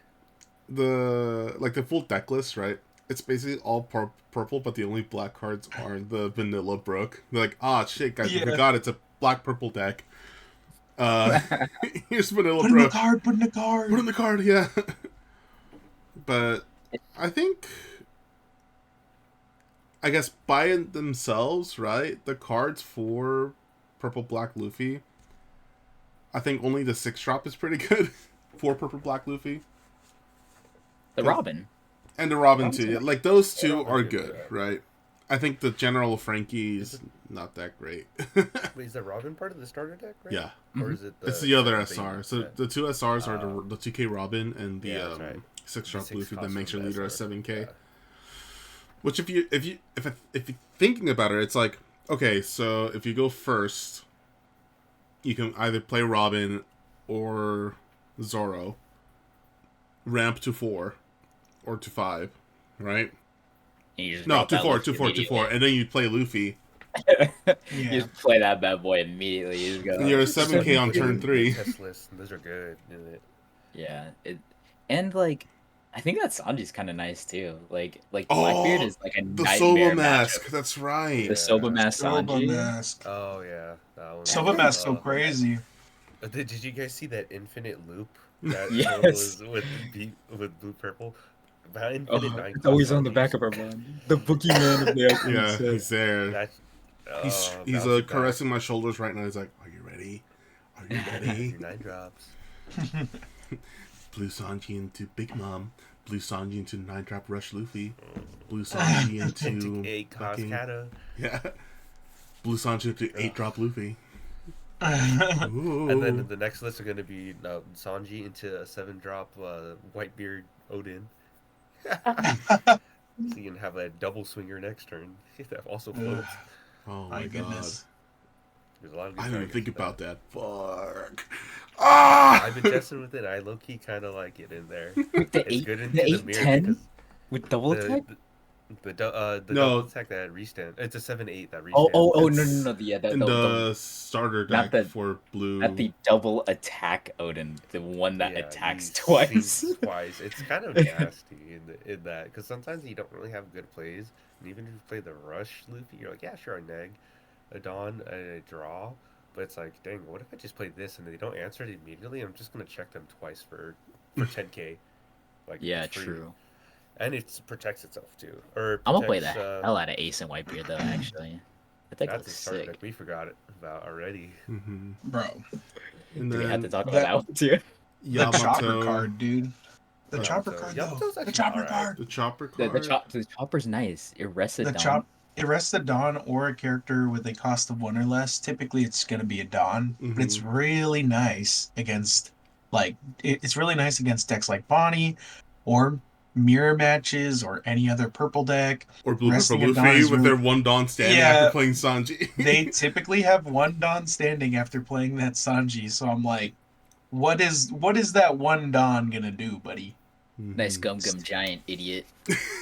the full deck list, right? It's basically all purple, but the only black cards are the vanilla Brook. They're like, ah, shit, guys, we Yeah. forgot it's a black purple deck. Here's vanilla Put in the Brook. card. Put in the card. Put in the card, yeah. But I think, I guess by themselves, right? The cards for purple black Luffy, I think only the 6-drop is pretty good for purple black Luffy. The Robin. And the Robin too. Robin's Yeah. Like those two Robin's are good, good, yeah. right? I think the General Frankie is not that great. Wait, is the Robin part of the starter deck, right? Yeah. Or is it It's the other thing SR. So that- the two SRs are the 2K Robin and the Yeah, that's right. 6-drop The Luffy that cost makes your from leader a SR. 7K. Yeah. Which if you're thinking about it, it's like, okay, so if you go first, you can either play Robin or Zoro, ramp to 4 or to 5, right? And you just No, drop to that 4, Luffy to 4, to 4, immediately. and then you play Luffy. You Yeah. just play that bad boy immediately. You just go. And you're a 7K on turn 3. Test list, and those are good. Isn't it? Yeah. And like, I think that Sanji's kind of nice too. Like Oh, Blackbeard is like a The nightmare Soba matchup. mask, that's right. The Soba Mask Soba Sanji. mask. Oh yeah, that one. Soba mask so crazy. Did you guys see that infinite loop that Yes. was with blue purple? That infinite nine it's always cost on the Sanji. back of our mind. The boogeyman of the Alchemy Yeah, set. he's there. That's, He's that was bad. caressing my shoulders right now. He's like, "Are you ready? Are you ready?" Your 9 drops. Blue Sanji into Big Mom. Blue Sanji into 9-drop Rush Luffy. Blue Sanji into 8 cost fucking- Kata. yeah. Blue Sanji into 8-drop Luffy. Ooh. And then the next list are going to be Sanji into a 7-drop Whitebeard Odin. So you can have a double swinger next turn. That also floats. Oh My my goodness. There's a lot of good god. I didn't even targets think for about that. Fuck. that. Ah! I've been testing with it. I low key kind of like it in there. With the It's good 8, into the the mirror 810 because with double attack. the No. double attack that restand. It's a 7/8 that restand. Oh no It's no no yeah In the starter not deck the- for blue. not the double attack Odin, the one that Yeah, attacks he twice. sinks twice. It's kind of nasty in that because sometimes you don't really have good plays, and even if you play the rush Luffy, you're like, yeah, sure, I neg a Dawn and a draw, but it's like, dang, what if I just play this and they don't answer it immediately? I'm just gonna check them twice for 10k. Like Yeah, free. true. And it protects itself too. Or I'm gonna play that protects, hell out of Ace and Whitebeard though. Actually, I think That's that's a starter sick. deck we forgot about already. Mm-hmm. Bro, And Do we have to then talk about that- that one too? the chopper Yamato. card, dude. The Oh, chopper so card, Yamato's though. The actually chopper alright. card. The chopper The, card. the chopper's nice. It rests it The down. chop. It rests a Dawn or a character with a cost of 1 or less. Typically, it's going to be a Dawn, but it's really nice against, like, it's really nice against decks like Bonnie or mirror matches or any other purple deck. Or blue Resting purple a Dawn Luffy is with really- their 1 Dawn standing Yeah. after playing Sanji. They typically have 1 Dawn standing after playing that Sanji, so I'm like, what is that 1 Dawn gonna do, buddy? Nice gum giant idiot.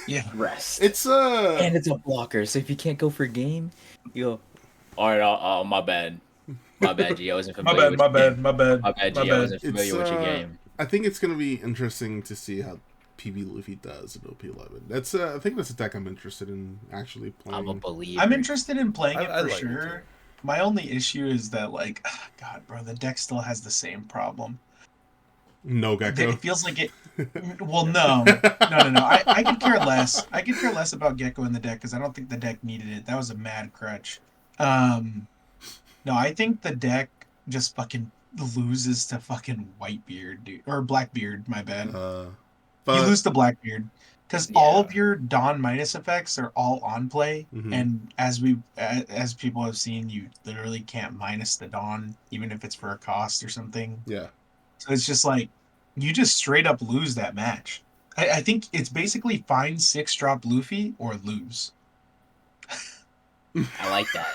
Yeah. Rest. It's And it's a blocker, so if you can't go for game, you go. All right, oh my bad, G. I wasn't familiar. with your game. my bad. My bad, G. I wasn't familiar with your It's, game. I think it's gonna be interesting to see how PB Luffy does in OP11. That's I think that's a deck I'm interested in actually playing. I'm a believer. I'm interested in playing it I for like it sure. too. My only issue is that, like, God, bro, the deck still has the same problem. No Gecko. It feels like it. Well, no. I could care less. I could care less about Gecko in the deck because I don't think the deck needed it. That was a mad crutch. No, I think the deck just fucking loses to fucking Whitebeard, dude, or Blackbeard. My bad. You But lose to Blackbeard because all Yeah. of your Dawn minus effects are all on play, Mhm. and as people have seen, you literally can't minus the Dawn even if it's for a cost or something. yeah, So it's just like you just straight up lose that match. I think it's basically find 6-drop Luffy or lose. I like that.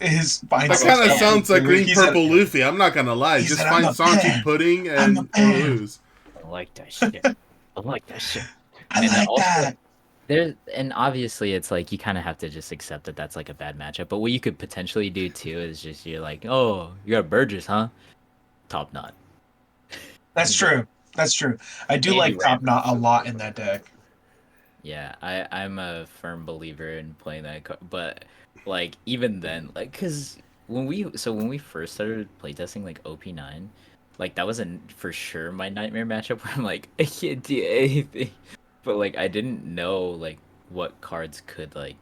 Is find that I kind of Yeah. sounds like green He said- purple Luffy. I'm not gonna lie. He Just said, find "I'm a Sanji fan. pudding I'm and a fan." lose. I like that shit. I like that shit. I And like also, that. and obviously it's like you kind of have to just accept that that's like a bad matchup. But what you could potentially do too is just you're like, oh, you're a Burgess, huh? Top knot. That's true. That's true. I do Maybe like Top ramp. Knot a lot in that deck. Yeah, I'm a firm believer in playing that, but like even then, like, cause when we first started playtesting like OP9, like that was for sure my nightmare matchup where I'm like I can't do anything, but like I didn't know like what cards could like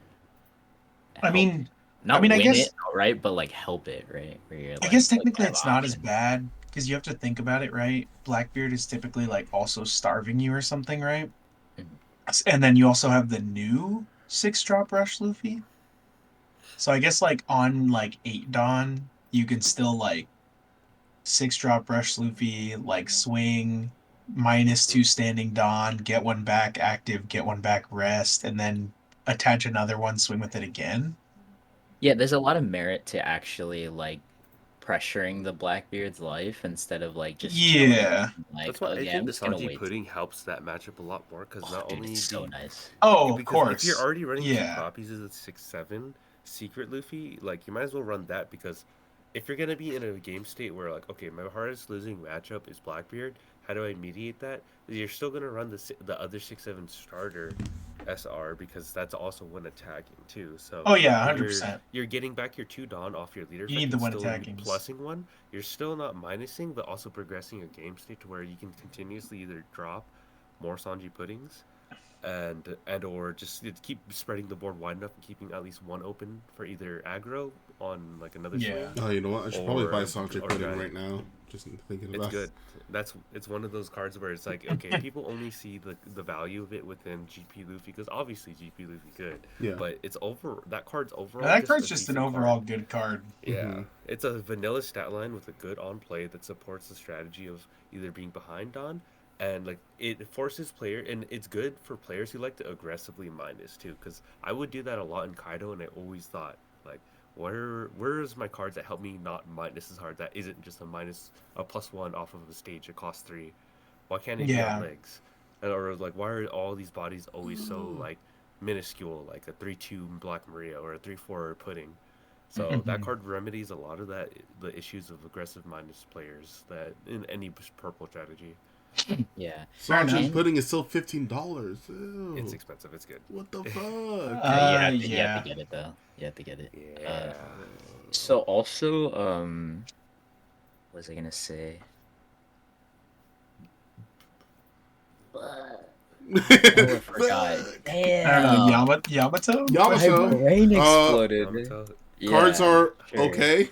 I help, mean, I not mean, win it outright, but like help it, right? Where you're I guess like technically have it's not as options. bad because you have to think about it, right? Blackbeard is typically like also starving you or something, right? Mhm. And then you also have the new 6-drop Rush Luffy. So I guess like on like 8 Dawn, you can still like 6-drop Rush Luffy, like swing, -2 standing Dawn, get one back active, get one back rest, and then attach another one, swing with it again. Yeah, there's a lot of merit to actually like pressuring the Blackbeard's life instead of like just killing him. Yeah. Like, That's why I okay, think I'm the just gonna Sanji wait. pudding helps that matchup a lot more because Oh, not dude, it's only do so you, nice. Oh, of because if you're course. already running two Yeah. copies of the 6/7 secret Luffy, like you might as well run that because if you're gonna be in a game state where like, okay, my hardest losing matchup is Blackbeard, how do I mediate that? You're still gonna run the other 6/7 starter SR because that's also one attacking too. So Oh yeah, when you're 100%. you're getting back your 2 Dawn off your leader You effect need the and one still attackings. plussing one, you're still not minusing but also progressing your game state to where you can continuously either drop more Sanji puddings and or just keep spreading the board wide enough and keeping at least one open for either aggro on like another Yeah. swing Oh, you know what? I should probably buy or Sancho or pudding strategy. right now. Just thinking It's about. good. It's one of those cards where it's like, okay, people only see the value of it within GP Luffy because obviously GP Luffy good, Yeah. but it's over that card's overall That just card's a just an decent card. overall good card. Yeah, it's a vanilla stat line with a good on play that supports the strategy of either being behind on and like it forces player and it's good for players who like to aggressively minus too because I would do that a lot in Kaido and I always thought like where's my cards that help me not minus as hard that isn't just a +1 off of a stage that costs 3. Why can't it be on Yeah. legs? Or like why are all these bodies always so like minuscule like a 3/2 Black Maria or a 3/4 Pudding? So that Mhm. card remedies a lot of the issues of aggressive minus players that in any purple strategy. Yeah. Fair Sancho's enough. And pudding is still $15. It's Ew. expensive. It's good. What the fuck? you have to Yeah. get it though. You have to get it. Uh, Yeah. so also, what was I gonna say? Oh, I forgot. Fuck. I don't know, Damn, Yamato? my Yamato. brain Uh, exploded. Yamato cards Yeah, are sure. okay.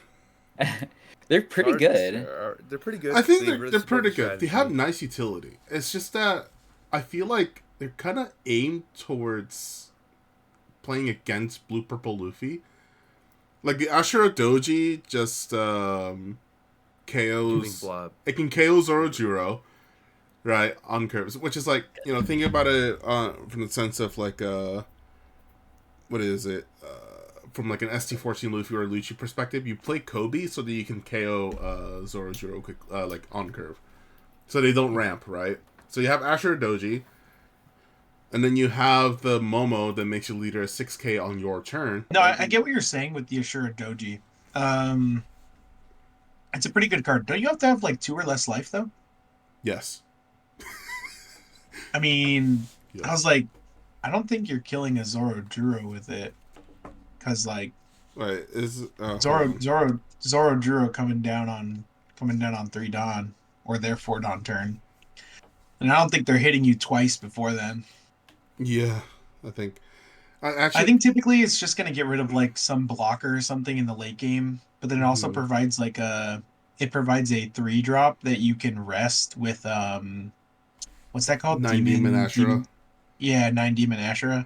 They're pretty cards good. are they're pretty good. I think They they're really they're support the pretty good. They have strategy. nice utility. It's just that I feel like they're kind of aimed towards playing against Blue Purple Luffy. Like the Ashura Doji just Giving KOs. blob. It can KO Zorojuro, right, on curves, which is like, thinking about it from the sense of like what is it, from like an ST14 Luffy or a Lucci perspective. You play Kobe so that you can KO Zorojuro quick, like on curve, so they don't ramp, right? So you have Ashura Doji, and then you have the Momo that makes your leader a 6k on your turn. No, Right? I get what you're saying with the Ashura Doji. Um, it's a pretty good card. Don't you have to have like 2 or less life though? Yes. I mean, I Yes. was like, I don't think you're killing a Zoro with it, because like Right. Is hold Zoro on. Zoro Zoro coming down on 3 Dawn or their 4 Dawn turn, and I don't think they're hitting you twice before then. Yeah, I think. I I actually. think typically it's just gonna get rid of like some blocker or something in the late game, but then it also Mhm. provides like it provides a 3-drop that you can rest with what's that called? 9 Demon Ashura. Yeah, 9 Demon Ashura.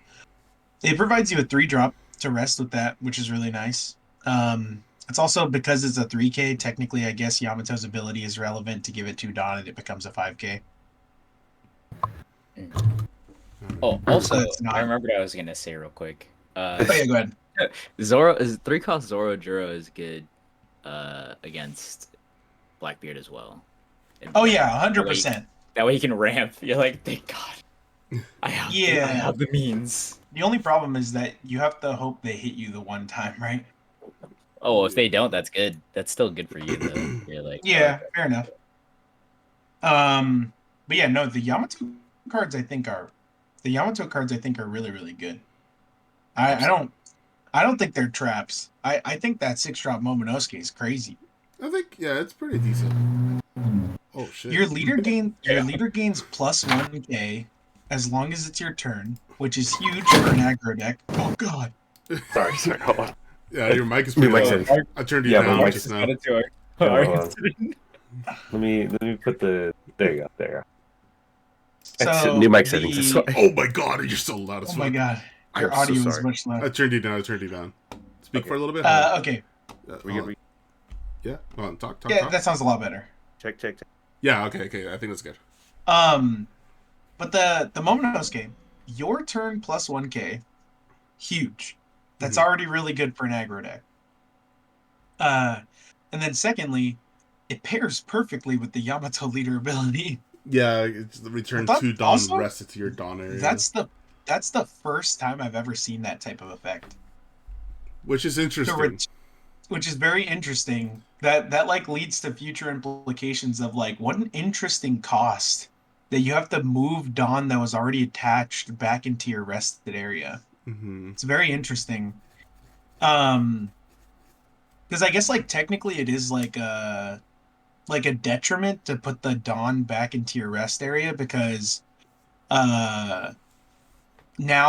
It provides you a 3-drop to rest with that, which is really nice. It's also because it's a 3K, technically I guess Yamato's ability is relevant to give it 2 Dawn and it becomes a 5K. Oh, So also, it's I not. remembered I was gonna say real quick. Oh yeah, go ahead. Zoro is 3 cost Zoro Juro is good against Blackbeard as well. Oh yeah, That way, 100%. that way you can ramp. You're like, thank God. I have Yeah. I have the means. The only problem is that you have to hope they hit you the one time, right? Oh, if they don't, that's good. That's still good for you though. You're like, Yeah, fair enough. But yeah, no, the Yamato cards I think are really, really good. I don't think they're traps. I think that 6-drop Momonosuke is crazy. I think it's pretty decent. Oh shit! Your leader gains plus 1k as long as it's your turn, which is huge for an aggro deck. Oh god. Sorry, hold on. Yeah, your mic is New pretty mic low. settings. I turned you Yeah, down my mic just is now. Let me put the. There you go. There you go. So New mic settings. That's why. Oh my god, you're so loud as Oh fuck. my god. Your I'm so audio is sorry. much I louder. turned you down. Speak Okay. for a little bit. Okay. Yeah, hold on. Talk. Yeah, that sounds a lot better. Check. Yeah, okay. I think that's good. But the Momonosuke, your turn plus 1k, huge. That's already really good for an aggro deck. And then secondly, it pairs perfectly with the Yamato leader ability. Yeah, it's the return But 2 Dawn also, rest to your Dawn area. That's the first time I've ever seen that type of effect. Which is interesting. Which is very interesting. That like leads to future implications of like what an interesting cost that you have to move Dawn that was already attached back into your rested area. Mm-hmm. It's very interesting. Because I guess like technically it is like a detriment to put the Dawn back into your rest area because now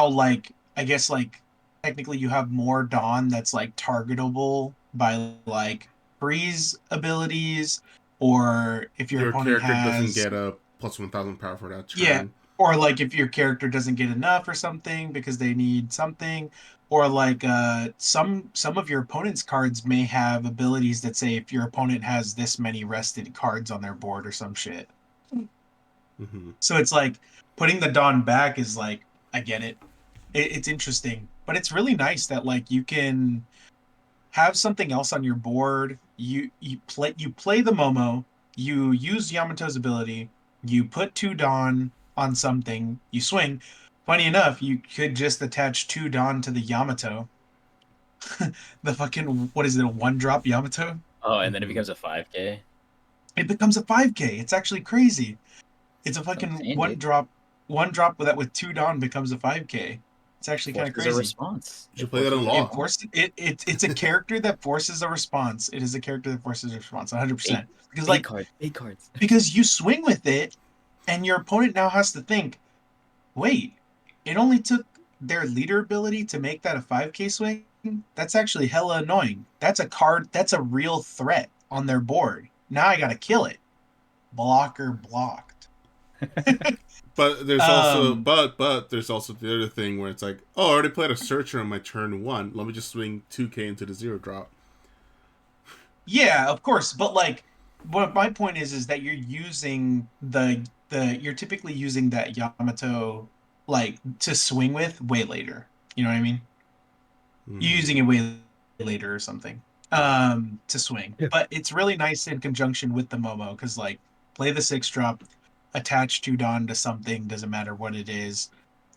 like I guess like technically you have more Dawn that's like targetable by like freeze abilities, or if your opponent character has doesn't get a plus 1,000 power for that turn. Yeah, or like if your character doesn't get enough or something because they need something, or like some of your opponent's cards may have abilities that say if your opponent has this many rested cards on their board or some shit. Mm-hmm. So it's like putting the Dawn back is like I get it. It's interesting, but it's really nice that like you can have something else on your board. You play the Momo. You use Yamato's ability. You put 2 Dawn on something. You swing. Funny enough, you could just attach 2 Dawn to the Yamato. The fucking what is it? A 1-drop Yamato? Oh, and then it becomes a 5K. It becomes a 5K. It's actually crazy. It's a fucking insane, one dude. drop with that with 2 Dawn becomes a 5K. It's actually kind of Forces a crazy. response. You should play that in law. It's a character that forces a response. It is a character that forces a response, 100%. Because like eight cards. because you swing with it, and your opponent now has to think, wait, it only took their leader ability to make that a 5K swing? That's actually hella annoying. That's a card. That's a real threat on their board. Now I gotta kill it. Blocker blocked. But there's also there's also the other thing where it's like, oh, I already played a searcher on my turn 1. Let me just swing 2K into the 0-drop. Yeah, of course, but like, what my point is that you're using you're typically using that Yamato like to swing with way later. You know what I mean? Mm-hmm. You're using it way later or something to swing. Yeah. But it's really nice in conjunction with the Momo because like play the 6-drop, attach 2 Dawn to something, doesn't matter what it is,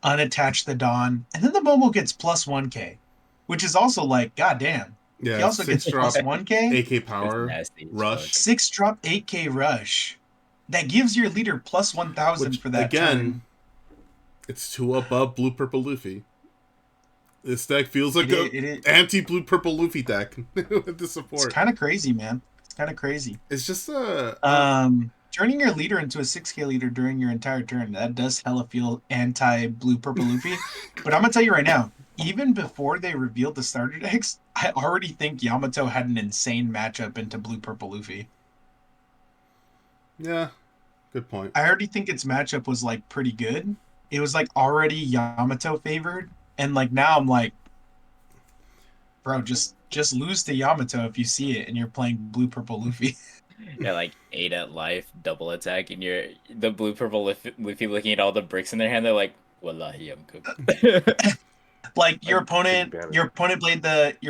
unattach the Dawn, and then the Momo gets plus 1k, which is also like goddamn. Yeah, He also gets 6-drop, plus 1k. AK power, nasty as rush. 6-drop 8k rush. That gives your leader plus 1,000 Which, for that again, turn. It's 2 above blue purple Luffy. This deck feels like It is. anti-blue purple Luffy deck with the support. It's kind of crazy, man. It's kind of crazy. It's just Turning your leader into a 6k leader during your entire turn, that does hella feel anti-blue purple Luffy. But I'm gonna tell you right now, even before they revealed the starter decks, I already think Yamato had an insane matchup into blue purple Luffy. Yeah, good point. I already think its matchup was like pretty good. It was like already Yamato favored, and like now I'm like, bro, just lose to Yamato if you see it and you're playing blue purple Luffy. Yeah, like 8 at life, double attack, and you're the blue purple Luffy looking at all the bricks in their hand. They're like, "Wallahi, I'm cooked." Like your Like, opponent big banner. your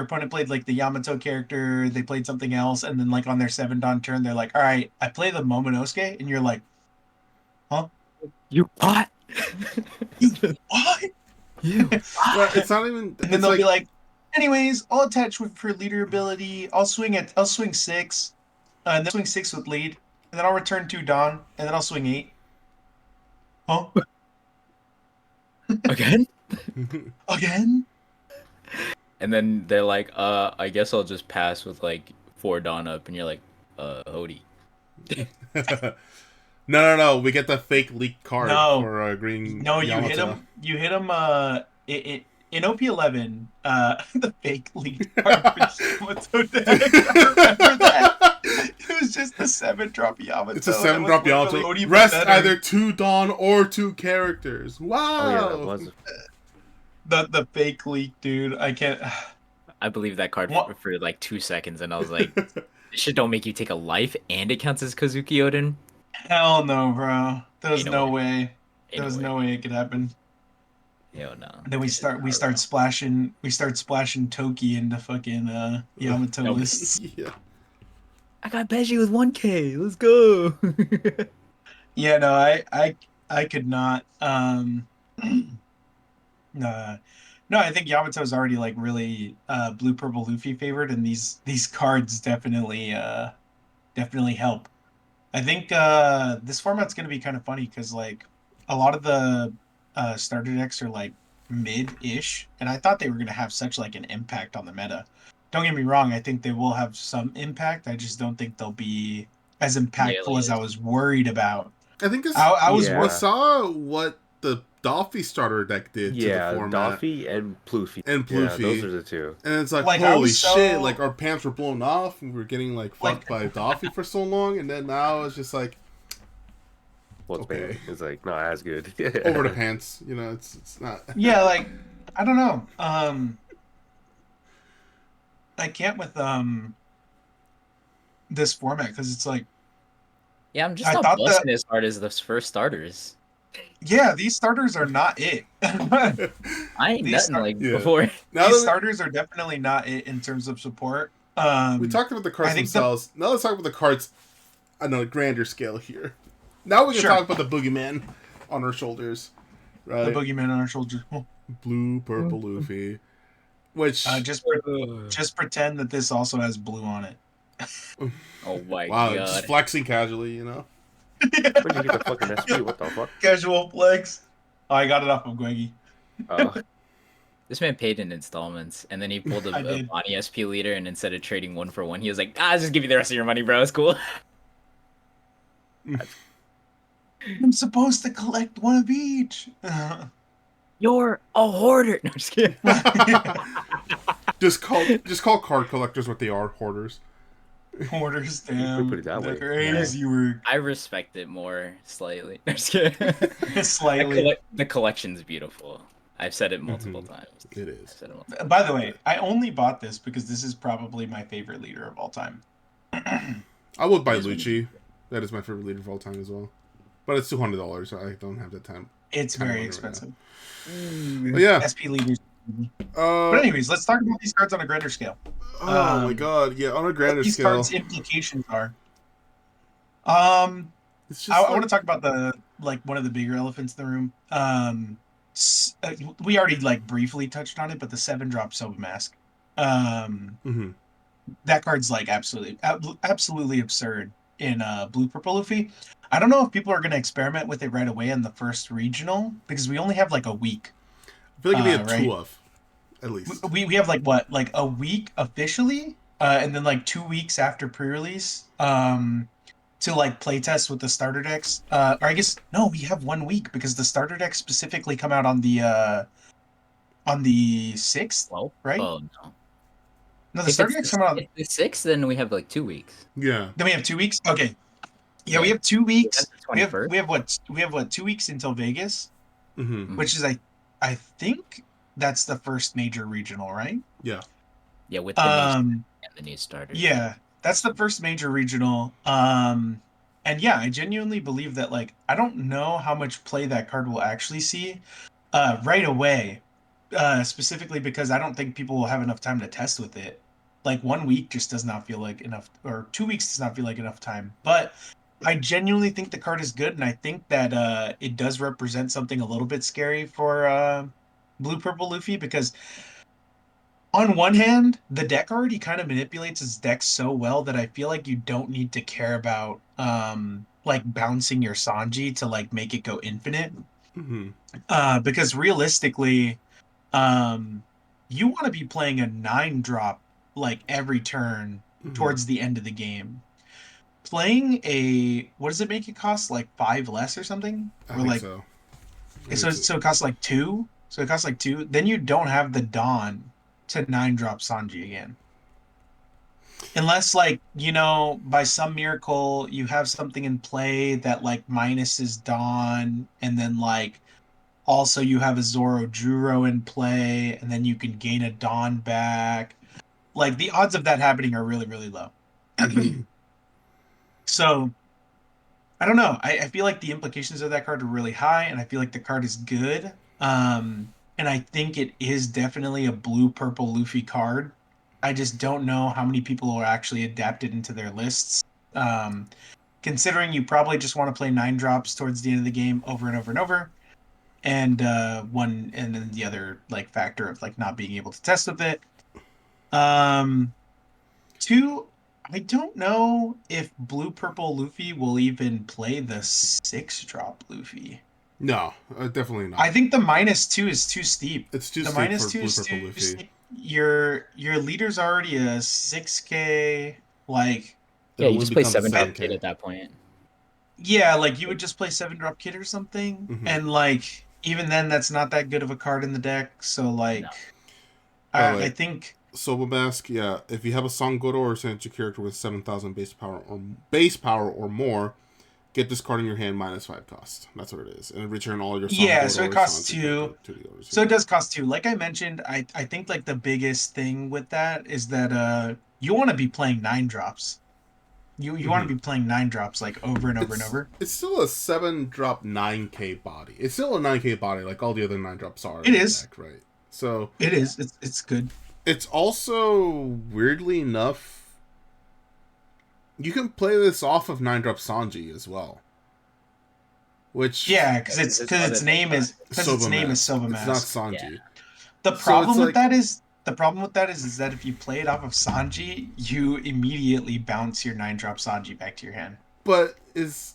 opponent played like the Yamato character, they played something else, and then like on their 7 Dawn turn, they're like, all right, I play the Momonosuke, and you're like, huh? You what? What? You. Well, it's not even. And then It's they'll like, be like, anyways, I'll attach for leader ability. I'll swing 6, and then swing 6 with lead, and then I'll return 2 Dawn, and then I'll swing 8. Huh? Again? Again? And then they're like, I guess I'll just pass with like 4 Dawn up, and you're like, Hody. no. We get the fake leak card No. for green. No, you Yamato. hit him. You hit him. In OP11, the fake lead card for Yamato deck. I remember that. It was just the 7-drop Yamato. It's a that 7-drop was literally Yamato. OD Rest better. either 2 Dawn or 2 characters. Wow. Oh yeah, that was. The fake leak, dude. I can't. I believe that card What? for like 2 seconds, and I was like, this shit don't make you take a life, and it counts as Kazuki Odin. Hell no, bro. There was Ain't no no way. There was no way it could happen. Hell no. Then we start splashing Toki into fucking Yamato Nope. lists. Yeah. I got Beji with 1K. Let's go. Yeah, no, I could not. No, I think Yamato's already like really blue purple Luffy favored, and these cards definitely help. I think this format's gonna be kind of funny because like a lot of the starter decks are like mid-ish, and I thought they were gonna have such like an impact on the meta. Don't get me wrong, I think they will have some impact. I just don't think they'll be as impactful as I was worried about. I think this. I was Yeah. We saw what the Doffy starter deck did to the Yeah, format. Doffy and Ploofy. And Yeah, Ploofy. those are the two. And it's like, Like, I holy was so- shit, like our pants were blown off and we were getting like fucked Like- by Doffy for so long, and then now it's just like Well, it's, Okay. it's like not as good. over the pants, you know, it's not. Yeah, like I don't know. I can't with this format because it's like, Yeah, I'm just I not thought busting as hard as the first starters. yeah, these starters are not it. I ain't These nothing start- like Yeah. before. Now These that starters are definitely not it in terms of support. we talked about the cards I think themselves, now let's talk about the cards on a grander scale here. Now we can Sure. talk about the boogeyman on our shoulders, the right? boogeyman on our shoulder. Oh, Blue, purple, Luffy, which just pretend that this also has blue on it. Oh my wow, god. just flexing casually, you know. Where'd you get the fucking SP? What the fuck? Casual flex. Oh, I got it off of Gweggy. Oh, This man paid in installments, and then he pulled I a did. Bonnie SP leader, and instead of trading 1 for 1, he was like, just give me the rest of your money, bro. It's cool. I'm supposed to collect one of each. You're a hoarder. No, I'm just kidding. just call card collectors what they are, hoarders. Orders, damn. put it that way. Crazy work. I respect it more slightly. No, I'm just kidding. Slightly. The collection's beautiful. I've said it multiple times. It I've is. said it multiple By the way, I only bought this because this is probably my favorite leader of all time. I would buy Lucci. That is my favorite leader of all time as well. But it's $200, so I don't have the time. It's Kinda very wonder right expensive. But yeah. SP leaders. But anyways, let's talk about these cards on a grander scale. Oh my god, yeah, on a grander What these scale. cards' implications are. It's just I like, want to talk about the one of the bigger elephants in the room. We already briefly touched on it, but the 7-drop Soba Mask. mhm. That card's absolutely absurd in blue purple Luffy. I don't know if people are going to experiment with it right away in the first regional because we only have a week. I feel like we had right. two of, at least. We have a week officially, and then 2 weeks after pre-release to playtest with the starter decks. Or I guess no, we have 1 week because the starter decks specifically come out on the 6th, Well, right? Oh no. No, the starter decks come out. If it's 6, then we have 2 weeks. Yeah. Then we have 2 weeks. Okay. Yeah, we Yeah. have 2 weeks. That's the 21st. We have what 2 weeks until Vegas, Mm-hmm. which is I think that's the first major regional, right? Yeah. Yeah, with the new and the new starters. Yeah, that's the first major regional. And yeah, I genuinely believe that I don't know how much play that card will actually see right away. Specifically because I don't think people will have enough time to test with it. 1 week just does not feel like enough, or 2 weeks does not feel like enough time. But I genuinely think the card is good, and I think that it does represent something a little bit scary for Blue Purple Luffy because on one hand, the deck already kind of manipulates its deck so well that I feel like you don't need to care about like bouncing your Sanji to like make it go infinite. Mm-hmm. Because realistically, um you want to be playing a 9 drop like every turn Mm-hmm. towards the end of the game. Playing a what does it make it cost? Like 5 less or something? I Or think like so. so it costs like 2? So it costs like 2. Then you don't have the Dawn to 9 drop Sanji again. Unless like, by some miracle you have something in play that like minuses Dawn and then like also you have a Zoro Juro in play and then you can gain a Dawn back. Like the odds of that happening are really, really low. Mm-hmm. So I don't know. I feel like the implications of that card are really high, and I feel like the card is good. And I think it is definitely a blue purple Luffy card. I just don't know how many people will actually adapt it into their lists. Um, Considering you probably just want to play 9 drops towards the end of the game over and over and over, and and then the other like factor of like not being able to test with it. Um, Two, I don't know if Blue Purple Luffy will even play the 6 drop Luffy. No, definitely not. I think the -2 is too steep. It's too The steep minus for two Blue is Purple too Luffy. steep. Your leader's already a 6K. Like, Yeah, It you only just play becomes 7 drop 7K. kid at that point. yeah, like you would just play 7 drop kid or something, Mhm. and like even then, that's not that good of a card in the deck. So No. like, But I like think Soba Mask, yeah. If you have a Sangoro or Sanji character with 7,000 base power or more, get this card in your hand -5 cost. That's what it is, and return all your yeah. Sangoro So it or costs Sanji 2. to the owners. So it does cost 2. Like I mentioned, I think like the biggest thing with that is that you want to be playing 9 drops. You want to be playing 9 drops like over and over and over. It's still a 7-drop 9K body. It's still a 9K body like all the other 9 drops are It in the is. deck, right? So It is. It's good. it's also weirdly enough, you can play this off of 9-drop Sanji as well. Which Yeah, because it's its name is Soba Soba Mask. It's not Mask. Sanji. Yeah. The So problem it's with like- that is that if you play it off of Sanji, you immediately bounce your 9 drop Sanji back to your hand. But is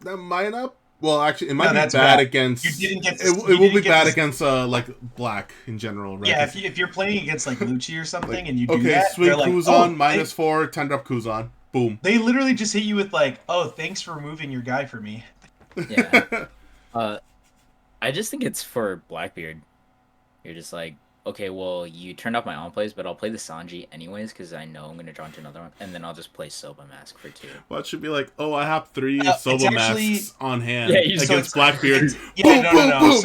that might not? Well, actually, it might No, be that's bad bad. against. You didn't get It, this- it you will didn't be get bad this- against like black in general, right? Yeah, 'Cause, if you're playing against like Lucci or something like, and you do okay, that, swing they're like, Kuzan oh, -4, 10-drop Kuzan, boom. they literally just hit you with like, oh, thanks for removing your guy for me. Yeah. I just think it's for Blackbeard. You're just like, okay, well, you turned off my on plays, but I'll play the Sanji anyways because I know I'm gonna draw into another one, and then I'll just play Soba Mask for 2. Well, it should be like, oh, I have 3 It's Soba actually- Masks on hand Yeah, you- so against it's- Blackbeard. Yeah, no.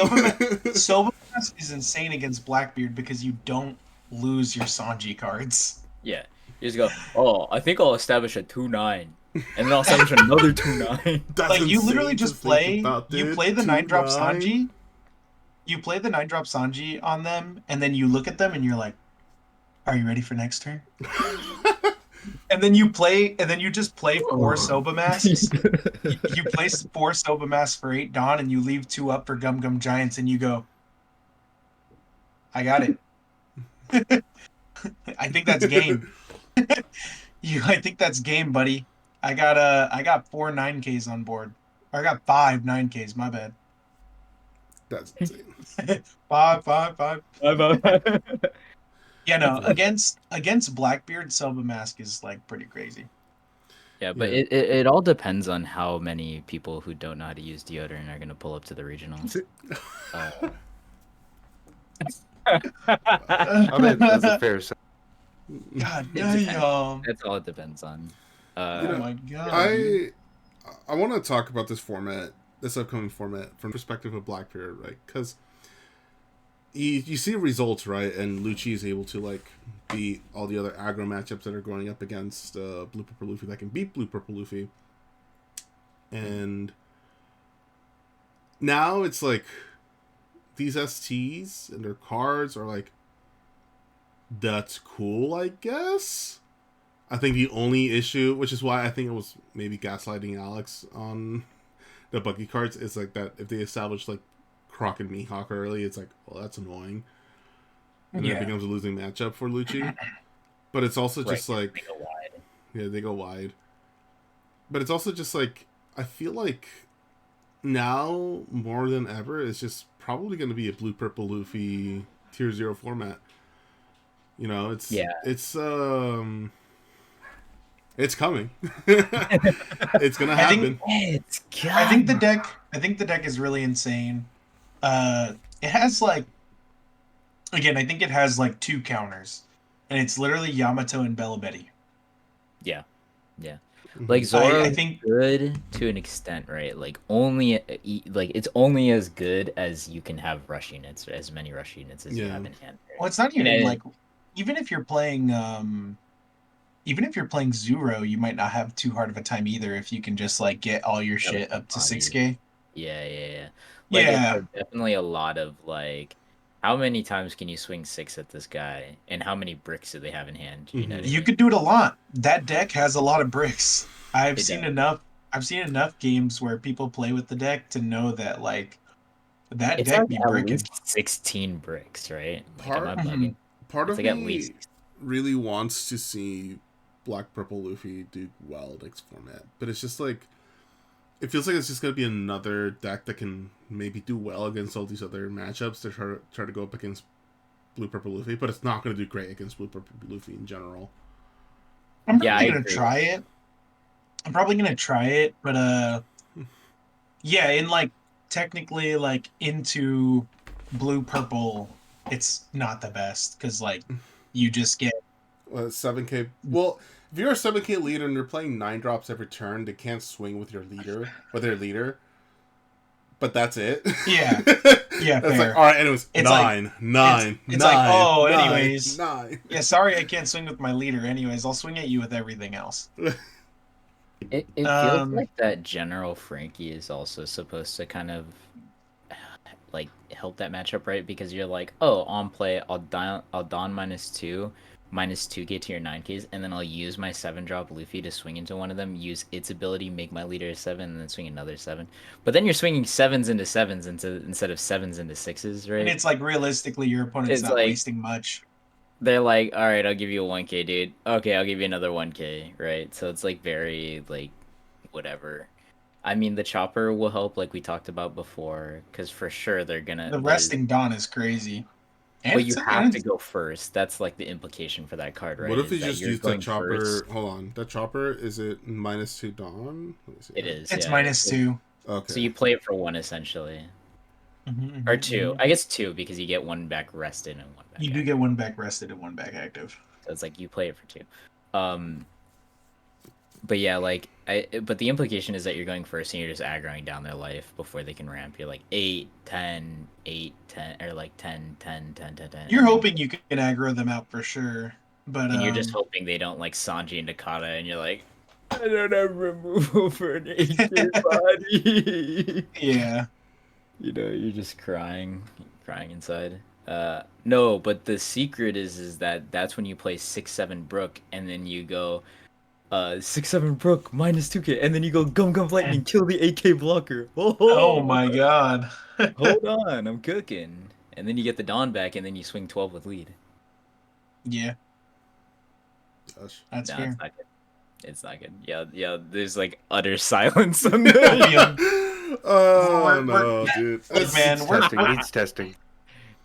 Boom. Soba Mask is insane against Blackbeard because you don't lose your Sanji cards. Yeah. You just go, oh, I think I'll establish a 2-9, and then I'll establish another 2-9. That's Like you insane literally to just think play about you it. play the 9-drop 2-9. Sanji. You play the 9-drop Sanji on them, and then you look at them and you're like, "Are you ready for next turn?" And then you just play 4 Soba Masks. You place 4 Soba Masks for 8 Dawn, and you leave 2 up for Gum Gum Giants, and you go, "I got it." I think that's game. I think that's game, buddy. I got 4 9Ks on board. Or I got 5 9Ks. My bad. That's insane. 5. Yeah, no. Against Blackbeard, Soba Mask is like pretty crazy. Yeah, but Yeah. it all depends on how many people who don't know how to use deodorant are gonna pull up to the regionals. I mean, that's a fair assessment. God It depends. damn. That's all it depends on. Oh my god. I want to talk about this upcoming format from the perspective of Blackbeard, right? Because you see results, right? And Lucci is able to like beat all the other aggro matchups that are going up against Blue Purple Luffy that can beat Blue Purple Luffy. And now it's like these STs and their cards are like, that's cool, I guess. I think the only issue, which is why I think it was maybe gaslighting Alex on the buggy cards, is like that if they establish like Croc and Mihawk early, it's like, well, that's annoying. And then it Yeah. becomes a losing matchup for Lucci. But it's also just Right, like, they go wide. yeah, they go wide. But it's also just like, I feel like now more than ever, it's just probably going to be a blue purple Luffy tier 0 format. You know, it's coming. It's gonna happen. I think the deck is really insane. It has like, again, I think it has like 2 counters, and it's literally Yamato and Bella Betty. Yeah. Like Zoro, I think good to an extent, right? Like it's only as good as you can have rush units, as many rush units as you have in hand. Right? Well, it's not even And like, even if you're playing Zuro, you might not have too hard of a time either if you can just like get all your shit up to 6K. Yeah. Like Yeah. it's definitely a lot of like, how many times can you swing 6 at this guy, and how many bricks do they have in hand? You know, what I You mean? could do it a lot. That deck has a lot of bricks. I've It seen does. enough. I've seen enough games where people play with the deck to know that like that It's deck like be at bricking. least 16 bricks, right? Like, am I Part bugging? part It's of like at me least. really wants to see Black Purple Luffy do well next format, but it's just like, it feels like it's just gonna be another deck that can maybe do well against all these other matchups to try to go up against Blue Purple Luffy, but it's not gonna do great against Blue Purple Luffy in general. I'm Yeah, probably I gonna agree. try it. I'm probably gonna try it, but yeah, in like technically like into blue purple, it's not the best because like you just get 7K. Well, if you're a 7K leader and you're playing 9 drops every turn, they can't swing with your leader, with their leader. But that's it. Yeah. Yeah, That's fair. like, all right, anyways, It's nine, it's like, oh, nine, anyways. 9. Yeah, sorry I can't swing with my leader. Anyways, I'll swing at you with everything else. It feels like that General Frankie is also supposed to kind of like help that matchup, right? Because you're like, oh, on play, I'll don -2, -2K to your 9Ks, and then I'll use my 7-drop Luffy to swing into one of them, use its ability, make my leader a 7, and then swing another 7. But then you're swinging 7s into 7s instead of 7s into 6s, right? And it's like realistically your opponent's It's not like, wasting much. they're like, all right, I'll give you a 1K, dude. Okay, I'll give you another 1K, right? So it's like very like whatever. I mean, the chopper will help, like we talked about before, because for sure they're gonna. The resting Dawn is crazy. And But you have to it's go first. That's like the implication for that card, right? What if Is you just you're use that going chopper? first. Hold on, that chopper, is it -2 Dawn? Let me see. It is. it's yeah. -2. Okay. So you play it for 1 essentially, or 2. I guess 2 because you get 1 back rested and 1 back. You do active. get 1 back rested and 1 back active. So it's like you play it for 2. But yeah, like but the implication is that you're going first and you're just aggroing down their life before they can ramp. You're like 8, 10, 8, 10, or like 10, 10, 10, 10, 10. You're hoping you can aggro them out for sure. But And you're just hoping they don't like Sanji and Takata, and you're like, I don't have removal for an 8K body. yeah. You know, you're just crying inside. No, but the secret is that that's when you play 6-7 Brook, and then you go 6-7 Brook -2K, and then you go Gum Lightning, kill the 8K blocker. Oh my god. Hold on, I'm cooking. And then you get the Dawn back, and then you swing 12 with lead. Yeah, Gosh. that's Nah, fair. it's not good. It's not good. Yeah. There's like utter silence on the. Oh We're- no, dude. Look, man, Needs testing.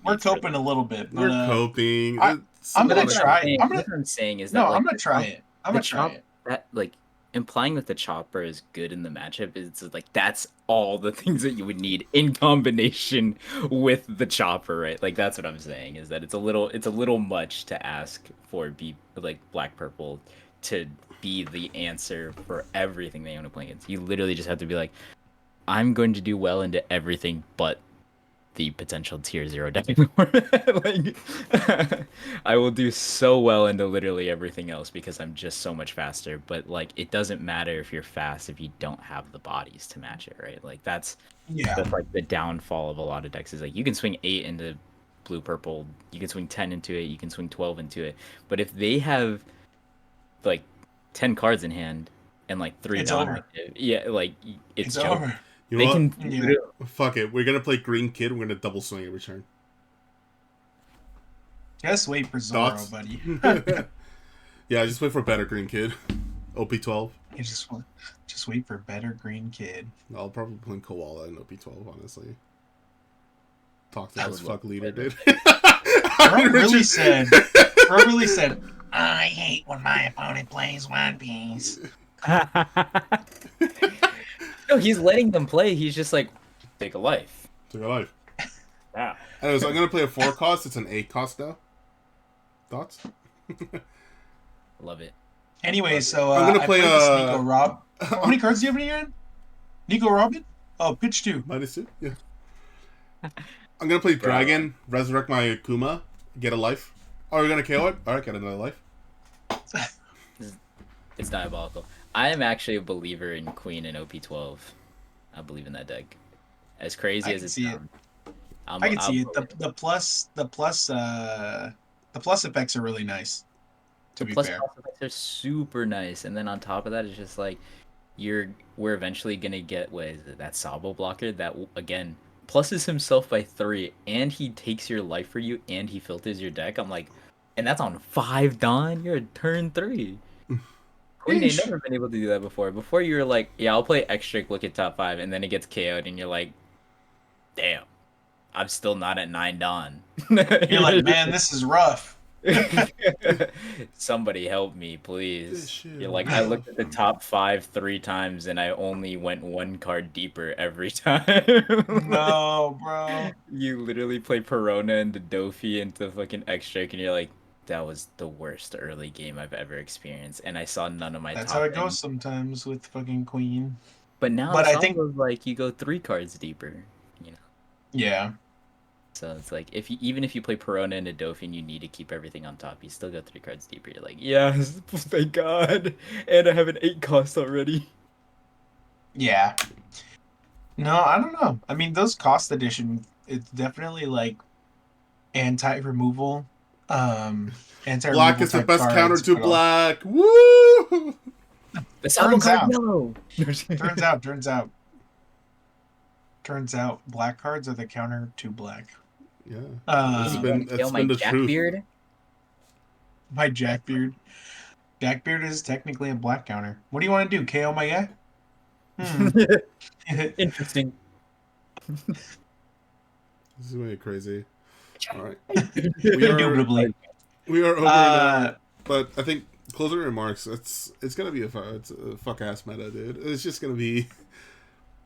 we're coping a little bit. But, We're coping. I'm gonna It's- try. What I'm saying is that No, like, I'm gonna try it. I'm the gonna try chop it. that like implying that the chopper is good in the matchup is like that's all the things that you would need in combination with the chopper, right? Like that's what I'm saying is that it's a little much to ask for like Black Purple to be the answer for everything they want to play against. You literally just have to be like, I'm going to do well into everything but the potential tier 0 deck. Like, I will do so well into literally everything else because I'm just so much faster. But like, it doesn't matter if you're fast if you don't have the bodies to match it, right? Like that's like the downfall of a lot of decks is like you can swing 8 into blue purple, you can swing 10 into it, you can swing 12 into it, but if they have like 10 cards in hand and like 3 It's over. non-active. Yeah, like it's It's joke. over. You They know can what? Yeah. Fuck it. We're gonna play Green Kid. We're gonna double swing every turn. Just wait for Zorro, Thoughts? buddy. Yeah, just wait for better Green Kid. OP12. You just wait for better green kid. I'll probably play Koala in OP12, honestly. Talk to I this would love fuck to leader, play dude. Bro really said, I hate when my opponent plays One Piece. No, he's letting them play. He's just like, take a life. Take a life. Yeah. Anyways, I'm gonna play a 4 cost. It's an 8 cost now. Thoughts? Love it. Anyway, so I'm gonna play, I played this Nico Rob. How many cards do you have in your hand? Nico Robin? Oh, pitch 2. -2? Yeah. I'm gonna play Dragon, resurrect my Akuma, get a life. Oh, you're gonna KO it? Alright, get another life. It's diabolical. I am actually a believer in Queen and OP12. I believe in that deck. As crazy I as can it see it. sounds. I can see it. The plus effects are really nice. To be Plus fair. cost effects are super nice, and then on top of that, it's just like we're eventually gonna get that Sabo blocker that again pluses himself by 3, and he takes your life for you, and he filters your deck. I'm like, and that's on 5 Dawn. You're at turn 3. Queen ain't never been able to do that before. Before you were like, yeah, I'll play extra, look at top 5, and then it gets KO'd, and you're like, damn, I'm still not at 9 Dawn. You're like, man, this is rough. Somebody help me, please. This shit You're like, I looked at the top 5 3 times and I only went 1 card deeper every time. No, bro. You literally play Perona and the Dofi into fucking X-Drake and you're like, that was the worst early game I've ever experienced, and I saw none of my That's top how it end. goes sometimes with fucking Queen. But now But the I think- Sabo's like you go 3 cards deeper, you know. Yeah. So it's like even if you play Perona and a Dofi and you need to keep everything on top, you still go 3 cards deeper. You're like, yes, thank God, and I have an 8 cost already. Yeah. No, I don't know. I mean, those cost edition, it's definitely like anti-removal. Anti-removal Black is the type best cards, counter to but also- black. Woo! The Sabo Turns card, out. no. Turns out, black cards are the counter to black. Yeah. Uh, It's been the truth. Jackbeard. My Jackbeard. Jackbeard is technically a black counter. What do you want to do? KO my guy? Interesting. This is really crazy. Alright. We are Indubitably. over now. Uh, But I think closing remarks, it's gonna be a fuck ass meta, dude. It's just gonna be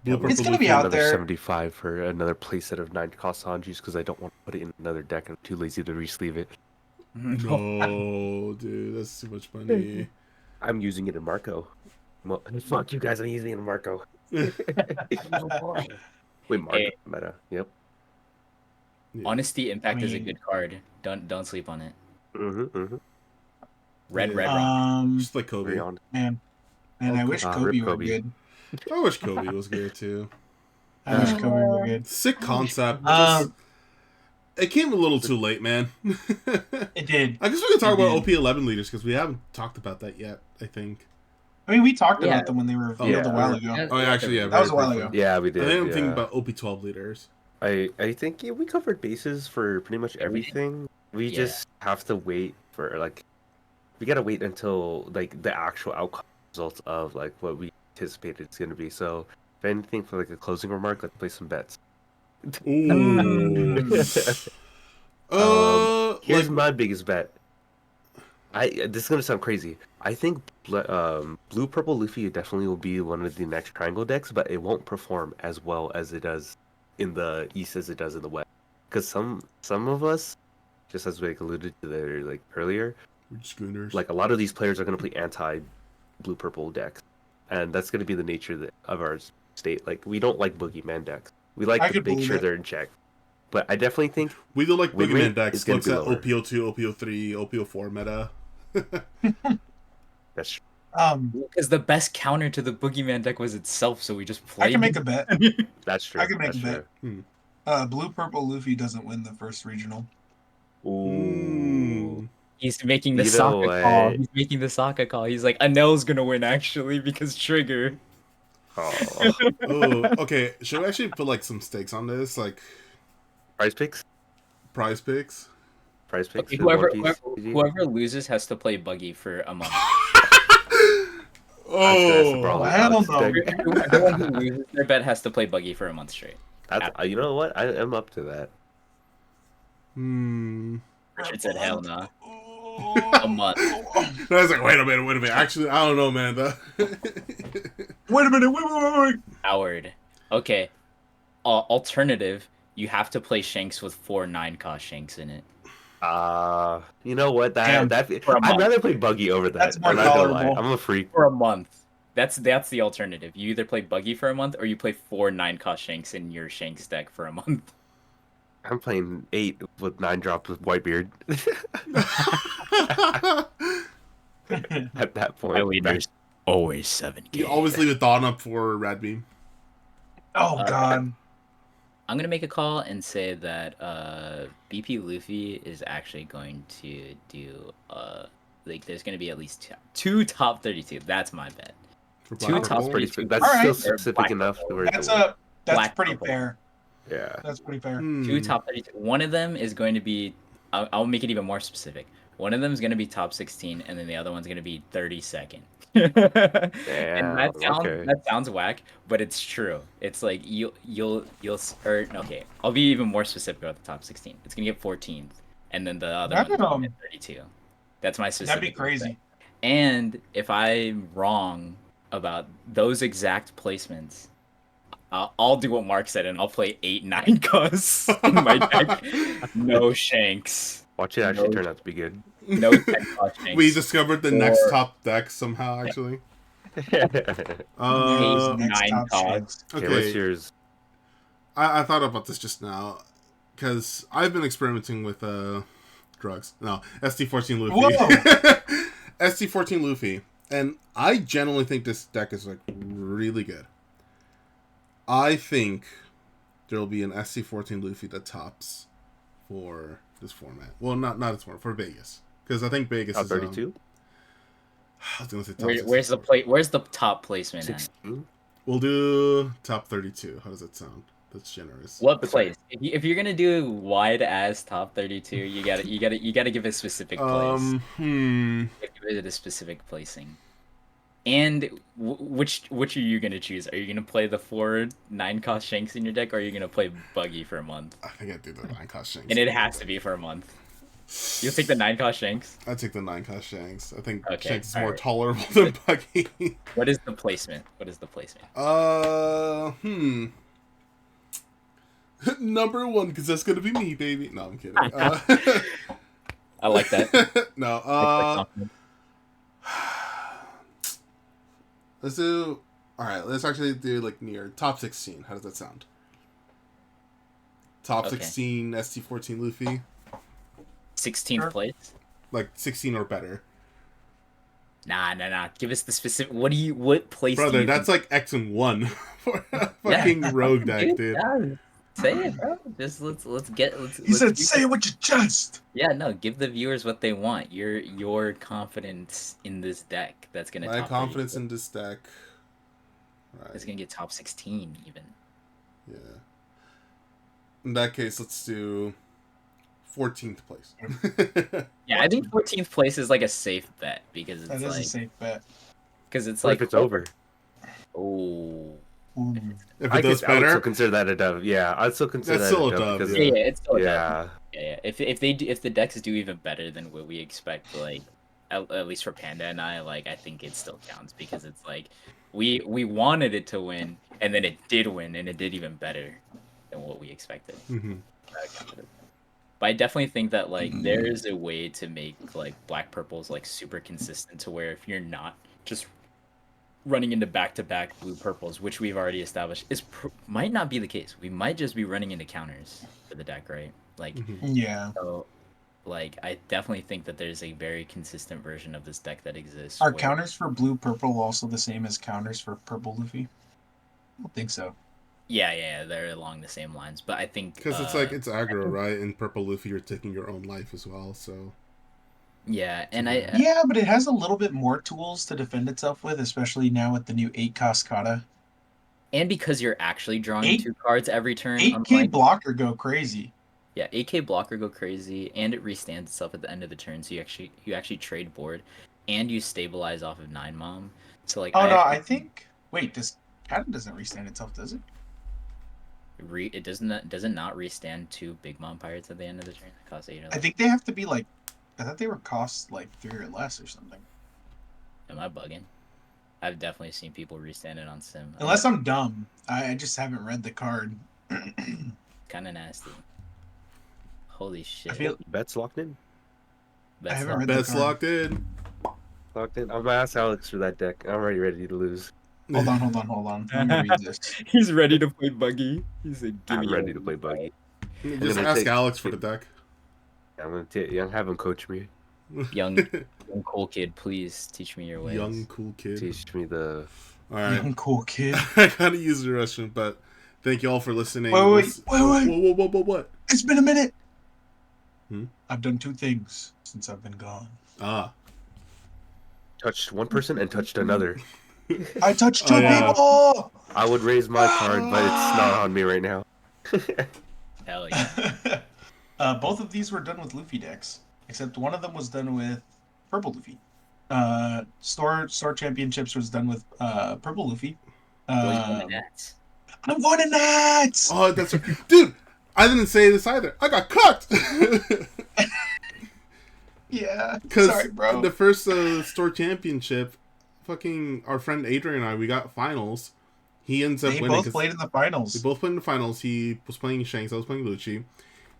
Yeah, It's gonna be Another out there. 75 for another playset of 9 cost Hanjis because I don't want to put it in another deck and I'm too lazy to re-sleeve it. No, dude, that's too much money. I'm using it in Marco. Well, fuck you guys, I'm using it in Marco. Wait, Marco Hey. meta. Yep. Yeah. Honesty Impact is a mean- good card. Don't sleep on it. Mm-hmm. Red, Yeah. red, red. Just like Kobe. Very on. Man, I wish rip Kobe were Kobe. good. I wish Kobe was good too. I wish Kobe were good. Sick concept. Um, Just, it came a little too late, man. It did. I guess we can talk It about did. OP11 leaders because we haven't talked about that yet. I think. I mean, we talked Yeah. about them when they were revealed Yeah. a while ago. Oh, yeah, actually, yeah. That was a very while briefly. ago. Yeah, we I did. think I'm thinking yeah. about OP12 leaders. I think we covered bases for pretty much everything. We Yeah. just have to wait for we gotta wait until the actual outcome results of what we anticipated it's gonna be. So if anything for a closing remark, let's play some bets. Ooh. Here's my biggest bet. This is gonna sound crazy. I think blue purple Luffy definitely will be one of the next triangle decks, but it won't perform as well as it does in the East as it does in the West. Because some of us, just as we alluded to there earlier, Schooners. a lot of these players are gonna play anti blue purple decks, and that's gonna be the nature of our state. We don't like boogeyman decks. We like I to could make believe sure it. they're in check. But I definitely think We do like win boogeyman rate decks. is gonna Looks be at lower. OPO2, OPO3, OPO4 meta. that's Because the best counter to the Boogeyman deck was itself, so we just played. I can make a bet. that's true. I can make that's a true. bet. Blue Purple Luffy doesn't win the first regional. Ooh. He's making the You know Sokka call. what? He's making the Sokka call. He's like, Anel's gonna win actually because trigger. Oh, Oh, okay. Should we actually put like some stakes on this, like prize picks. prize picks? Prize picks Okay, for One whoever, Piece. whoever GG. whoever loses has to play Buggy for a month. That's the Oh, Brawler hell Box no. deck. Everyone who loses their bet has to play Buggy for a month straight. That's you know what? I am up to that. hmm. Richard said, "Hell no." A month. I was like, wait a minute. Actually, I don't know, man. Wait a minute. Wait. Howard. Okay. Alternative, you have to play Shanks with 4 9-cost Shanks in it. You know what? Damn, for a I'd month. rather play Buggy over that. That's more I'm not gonna lie. tolerable. I'm a freak. For a month. That's the alternative. You either play Buggy for a month or you play 4 9-cost Shanks in your Shanks deck for a month. I'm playing 8 with 9 drops with Whitebeard. At that point, My leader's always 7K. You always leave a Dawn up for Rad Beam. Oh god. I'm gonna make a call and say that BP Luffy is actually going to do like there's gonna be at least two top 32. That's my bet. For Two Black top Purple. pretty. 32. That's Alright. still specific Black enough to where. That's to Black pretty purple. fair. yeah. That's pretty fair. Hmm. 2 top 32. One of them is going to be. I'll make it even more specific. One of them is going to be top 16, and then the other one's going to be 32nd. And Damn. Okay. that sounds whack, but it's true. It's like okay. I'll be even more specific about the top 16. It's gonna get 14th, and then the other That'd one be, at 32. That's my specific. That'd be crazy. And if I'm wrong about those exact placements, I'll do what Mark said, and I'll play 8 9 cuz in my deck. No Shanks. Watch it actually No. turn out to be good. No 10 cost Shanks. We discovered the next Or- top deck somehow, actually. Pays Next 9 top cost. Shanks. Okay, what's Okay, yours? I thought about this just now because I've been experimenting with drugs. No, ST14 Luffy. Whoa! ST14 Luffy, and I genuinely think this deck is like really good. I think there'll be an ST14 Luffy that tops for this format. Well, not this format, for Vegas, because I think Vegas Top is 32? I was gonna say top Where's 16. where's the top placement at? 16? We'll do top 32. How does that sound? That's generous. What place? If you're gonna do wide ass top 32, you gotta give it a specific place. You gotta give it a specific placing. And which are you gonna choose? Are you gonna play the 4 9-cost Shanks in your deck, or are you gonna play Buggy for a month? I think I do the 9-cost Shanks. And it has to be for a month. You'll take the 9-cost Shanks. I take the 9-cost Shanks. I think Okay, Shanks is more alright. tolerable than Buggy. What is the placement? Number 1, because that's gonna be me, baby. No, I'm kidding. I like that. No, let's do. All right, let's actually do like near top 16. How does that sound? Top Okay. 16 ST14 Luffy, 16th place. like 16 or better. Nah. Give us the specific. What place? do Brother, you that's like X and 1 for a fucking rogue deck, dude. Yeah, say it, bro. Just let's get. He said, "Say it with your chest." Yeah, no. Give the viewers what they want. Your confidence in this deck. That's gonna. My top confidence 32. in this deck. It's Right. gonna get top 16 even. Yeah. In that case, let's do 14th place. Yeah, I think 14th place is like a safe bet because it's That is a like safe bet. because it's What like if it's over? Oh. Ooh. If it does I would better, still consider that a dub. Yeah, I'd still consider That's that still a a dub. dub, Because, Yeah, it's still a dub. yeah. Yeah. If the decks do even better than what we expect, like at least for Panda and I think it still counts because it's like we wanted it to win and then it did win and it did even better than what we expected. Mhm. But I definitely think that like there is a way to make like black purples like super consistent to where if you're not just running into back-to-back blue purples, which we've already established might not be the case. We might just be running into counters for the deck, right? Like Yeah. so like I definitely think that there's a very consistent version of this deck that exists. Are where- counters for blue purple also the same as counters for purple Luffy? I don't think so. Yeah, they're along the same lines. But I think Because it's like it's aggro, right? In Purple Luffy, you're taking your own life as well. So Yeah, and Yeah, but it has a little bit more tools to defend itself with, especially now with the new 8-cost kata. and because you're actually drawing Eight- 2 cards every turn, 8K unlike blocker go crazy. yeah, 8K blocker go crazy, and it restands itself at the end of the turn, so you actually trade board, and you stabilize off of 9 mom. So like Oh no, I think. Wait, this kata doesn't restand itself, does it? it does it not restand 2 big mom pirates at the end of the turn that cost 8 or less? I think they have to be like. I thought they were cost like 3 or less or something. Am I bugging? I've definitely seen people restand it on sim. Unless I'm dumb, I just haven't read the card. Kind of nasty. Holy shit! I feel Bets locked in. That's haven't not- read the Bets card. locked in. Locked in. I'm gonna ask Alex for that deck. I'm already ready to lose. Hold on. Let me read this. He's ready to play buggy. He's like, I'm ready to play buggy. Just gonna ask take- Alex for the deck. I'm gonna have him coach me. young cool kid. Please teach me your ways. Young cool kid. Teach me the. All right. Young cool kid. I gotta use the restroom, but thank you all for listening. Wait. What? It's been a minute. Hmm? I've done 2 things since I've been gone. Ah. Touched one person and touched another. I touched 2 Oh, yeah. people. I would raise my card, but it's not on me right now. Hell yeah. Both of these were done with Luffy decks, except one of them was done with purple Luffy. Store Championships was done with purple Luffy. Boys going nuts. I'm going to Nats. Oh, that's right. Dude, I didn't say this either. I got cooked. Yeah. Because Sorry, bro. the first store championship, fucking our friend Adrian and I, we got finals. He ends up They winning. both 'cause played in the finals. We both played in the finals. He was playing Shanks. I was playing Lucci.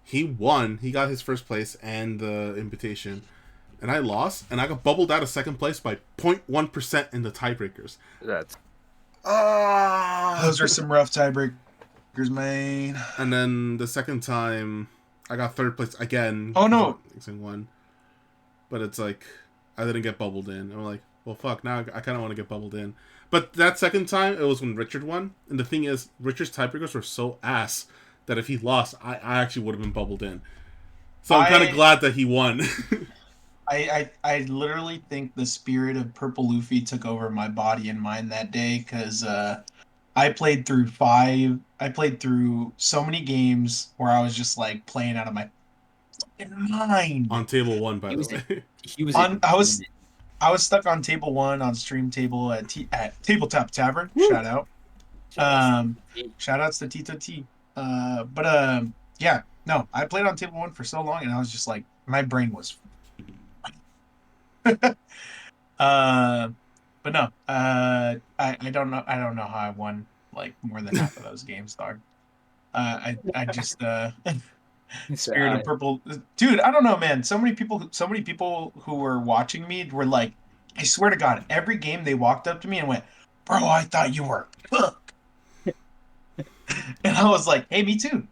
He won. He got his first place and the invitation. And I lost. And I got bubbled out of second place by 0.1% in the tiebreakers. That's Those are some rough tiebreakers, man. And then the second time, I got third place again. Oh, no. One. But it's like, I didn't get bubbled in. I'm like, well, fuck, now I kind of want to get bubbled in. But that second time, it was when Richard won. And the thing is, Richard's tiebreakers were so ass that if he lost, I actually would have been bubbled in. So I'm kind of glad that he won. I literally think the spirit of Purple Luffy took over my body and mind that day, because I played through so many games where I was just like playing out of my fucking mind. On table 1, by He was the way. He was. I was stuck on table 1 on stream table at Tabletop Tavern. Woo. Shout out. Shout outs to Tito T. Yeah, no, I played on table 1 for so long, and I was just like, my brain was. But no, I don't know. I don't know how I won like more than half of those games, dog. I just Spirit of Purple, dude. I don't know, man. So many people who were watching me were like, I swear to God, every game they walked up to me and went, "Bro, I thought you were cooked," and I was like, "Hey, me too."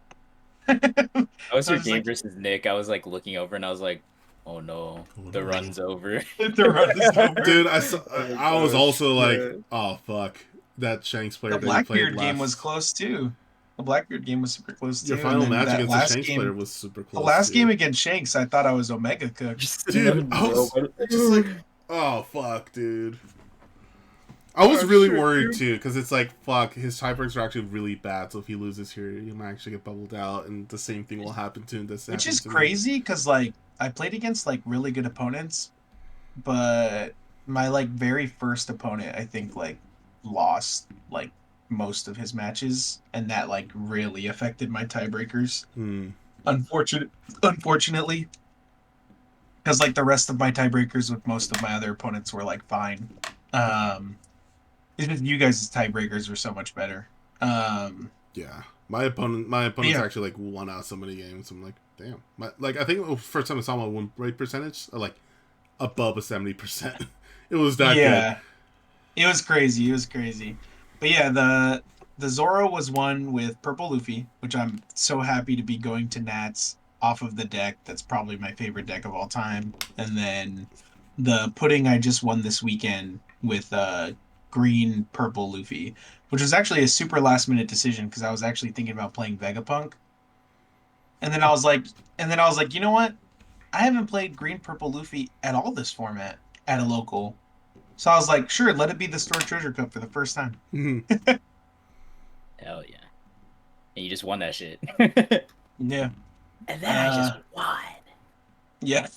That was your I was game like- versus Nick. I was like looking over and I was like, oh no, the run's over. The run is over. Dude, I was also like, oh, fuck. That Shanks player The that you played Blackbeard game last. was close too. The Blackbeard game was super close too. Your and final then match that against the last Shanks game- player was super close. The last too. game against Shanks, I thought I was Omega cooked. Dude, I was just like, oh, fuck, dude. I was really worried, too, because it's like, fuck, his tiebreaks are actually really bad, so if he loses here, he might actually get bubbled out, and the same thing will happen to him. Which is crazy, because, like, I played against, like, really good opponents, but my, like, very first opponent, I think, like, lost, like, most of his matches, and that, like, really affected my tiebreakers. Unfortunately. Because, like, the rest of my tiebreakers with most of my other opponents were, like, fine. It's just you guys' tiebreakers were so much better. Yeah. My opponent's Yeah. actually, like, won out so many games. I'm like, damn. I think it was the first time I saw my win rate percentage, like, above a 70%. It was that good. It was crazy. But yeah, the Zoro was one with Purple Luffy, which I'm so happy to be going to Nats off of the deck. That's probably my favorite deck of all time. And then the pudding I just won this weekend with green Purple Luffy, which was actually a super last minute decision because I was actually thinking about playing Vegapunk. And then I was like, you know what? I haven't played green purple Luffy at all this format at a local. So I was like, sure, let it be the store treasure cup for the first time. Mhm. Hell yeah. And you just won that shit. Yeah. And then I just won. Yeah.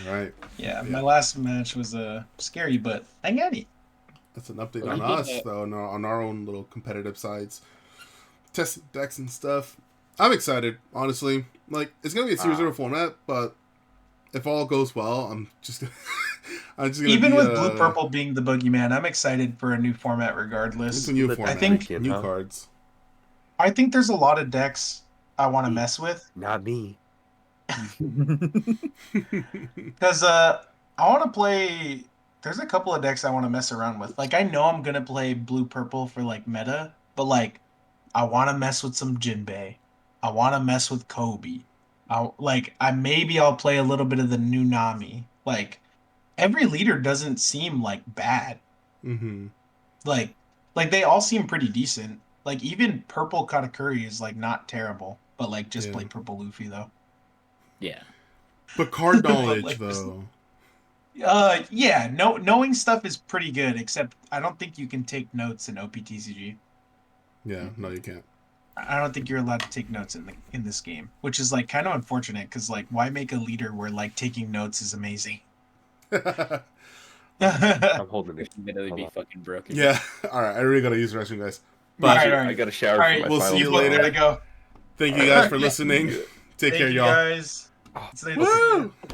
All right. Yeah. Yeah. My last match was scary, but I got it. That's an update Well, on you did us, that. though, on our own little competitive sides. Testing decks and stuff. I'm excited, honestly. Like, it's going to be a 0-0 format, but if all goes well, I'm just gonna Even be, with blue purple being the boogeyman, I'm excited for a new format It's regardless. a new Let format. I think- weekend, new huh? cards. I think there's a lot of decks I want to mess with. Not me. Because I want to play. There's a couple of decks I want to mess around with. Like I know I'm gonna play blue purple for like meta, but like I want to mess with some Jinbei. I want to mess with Kobe. I'll play a little bit of the new Nami. Like every leader doesn't seem like bad. Mm-hmm. Like they all seem pretty decent. Like even purple Katakuri is like not terrible, but like just Yeah. play purple Luffy though. Yeah. But card But, knowledge, like, just- though. Yeah, knowing stuff is pretty good, except I don't think you can take notes in OPTCG. Yeah, no, you can't. I don't think you're allowed to take notes in this game, which is like kind of unfortunate because like why make a leader where like taking notes is amazing? I'm holding it. Literally Hold be on. fucking broken. Yeah, alright, I really gotta use the restroom, guys. All But right. I got a shower All for right, my we'll final see you call. later. Gotta go. thank you guys for Yeah. listening. Take Thank care, you y'all. guys. It's nice to see you. Woo!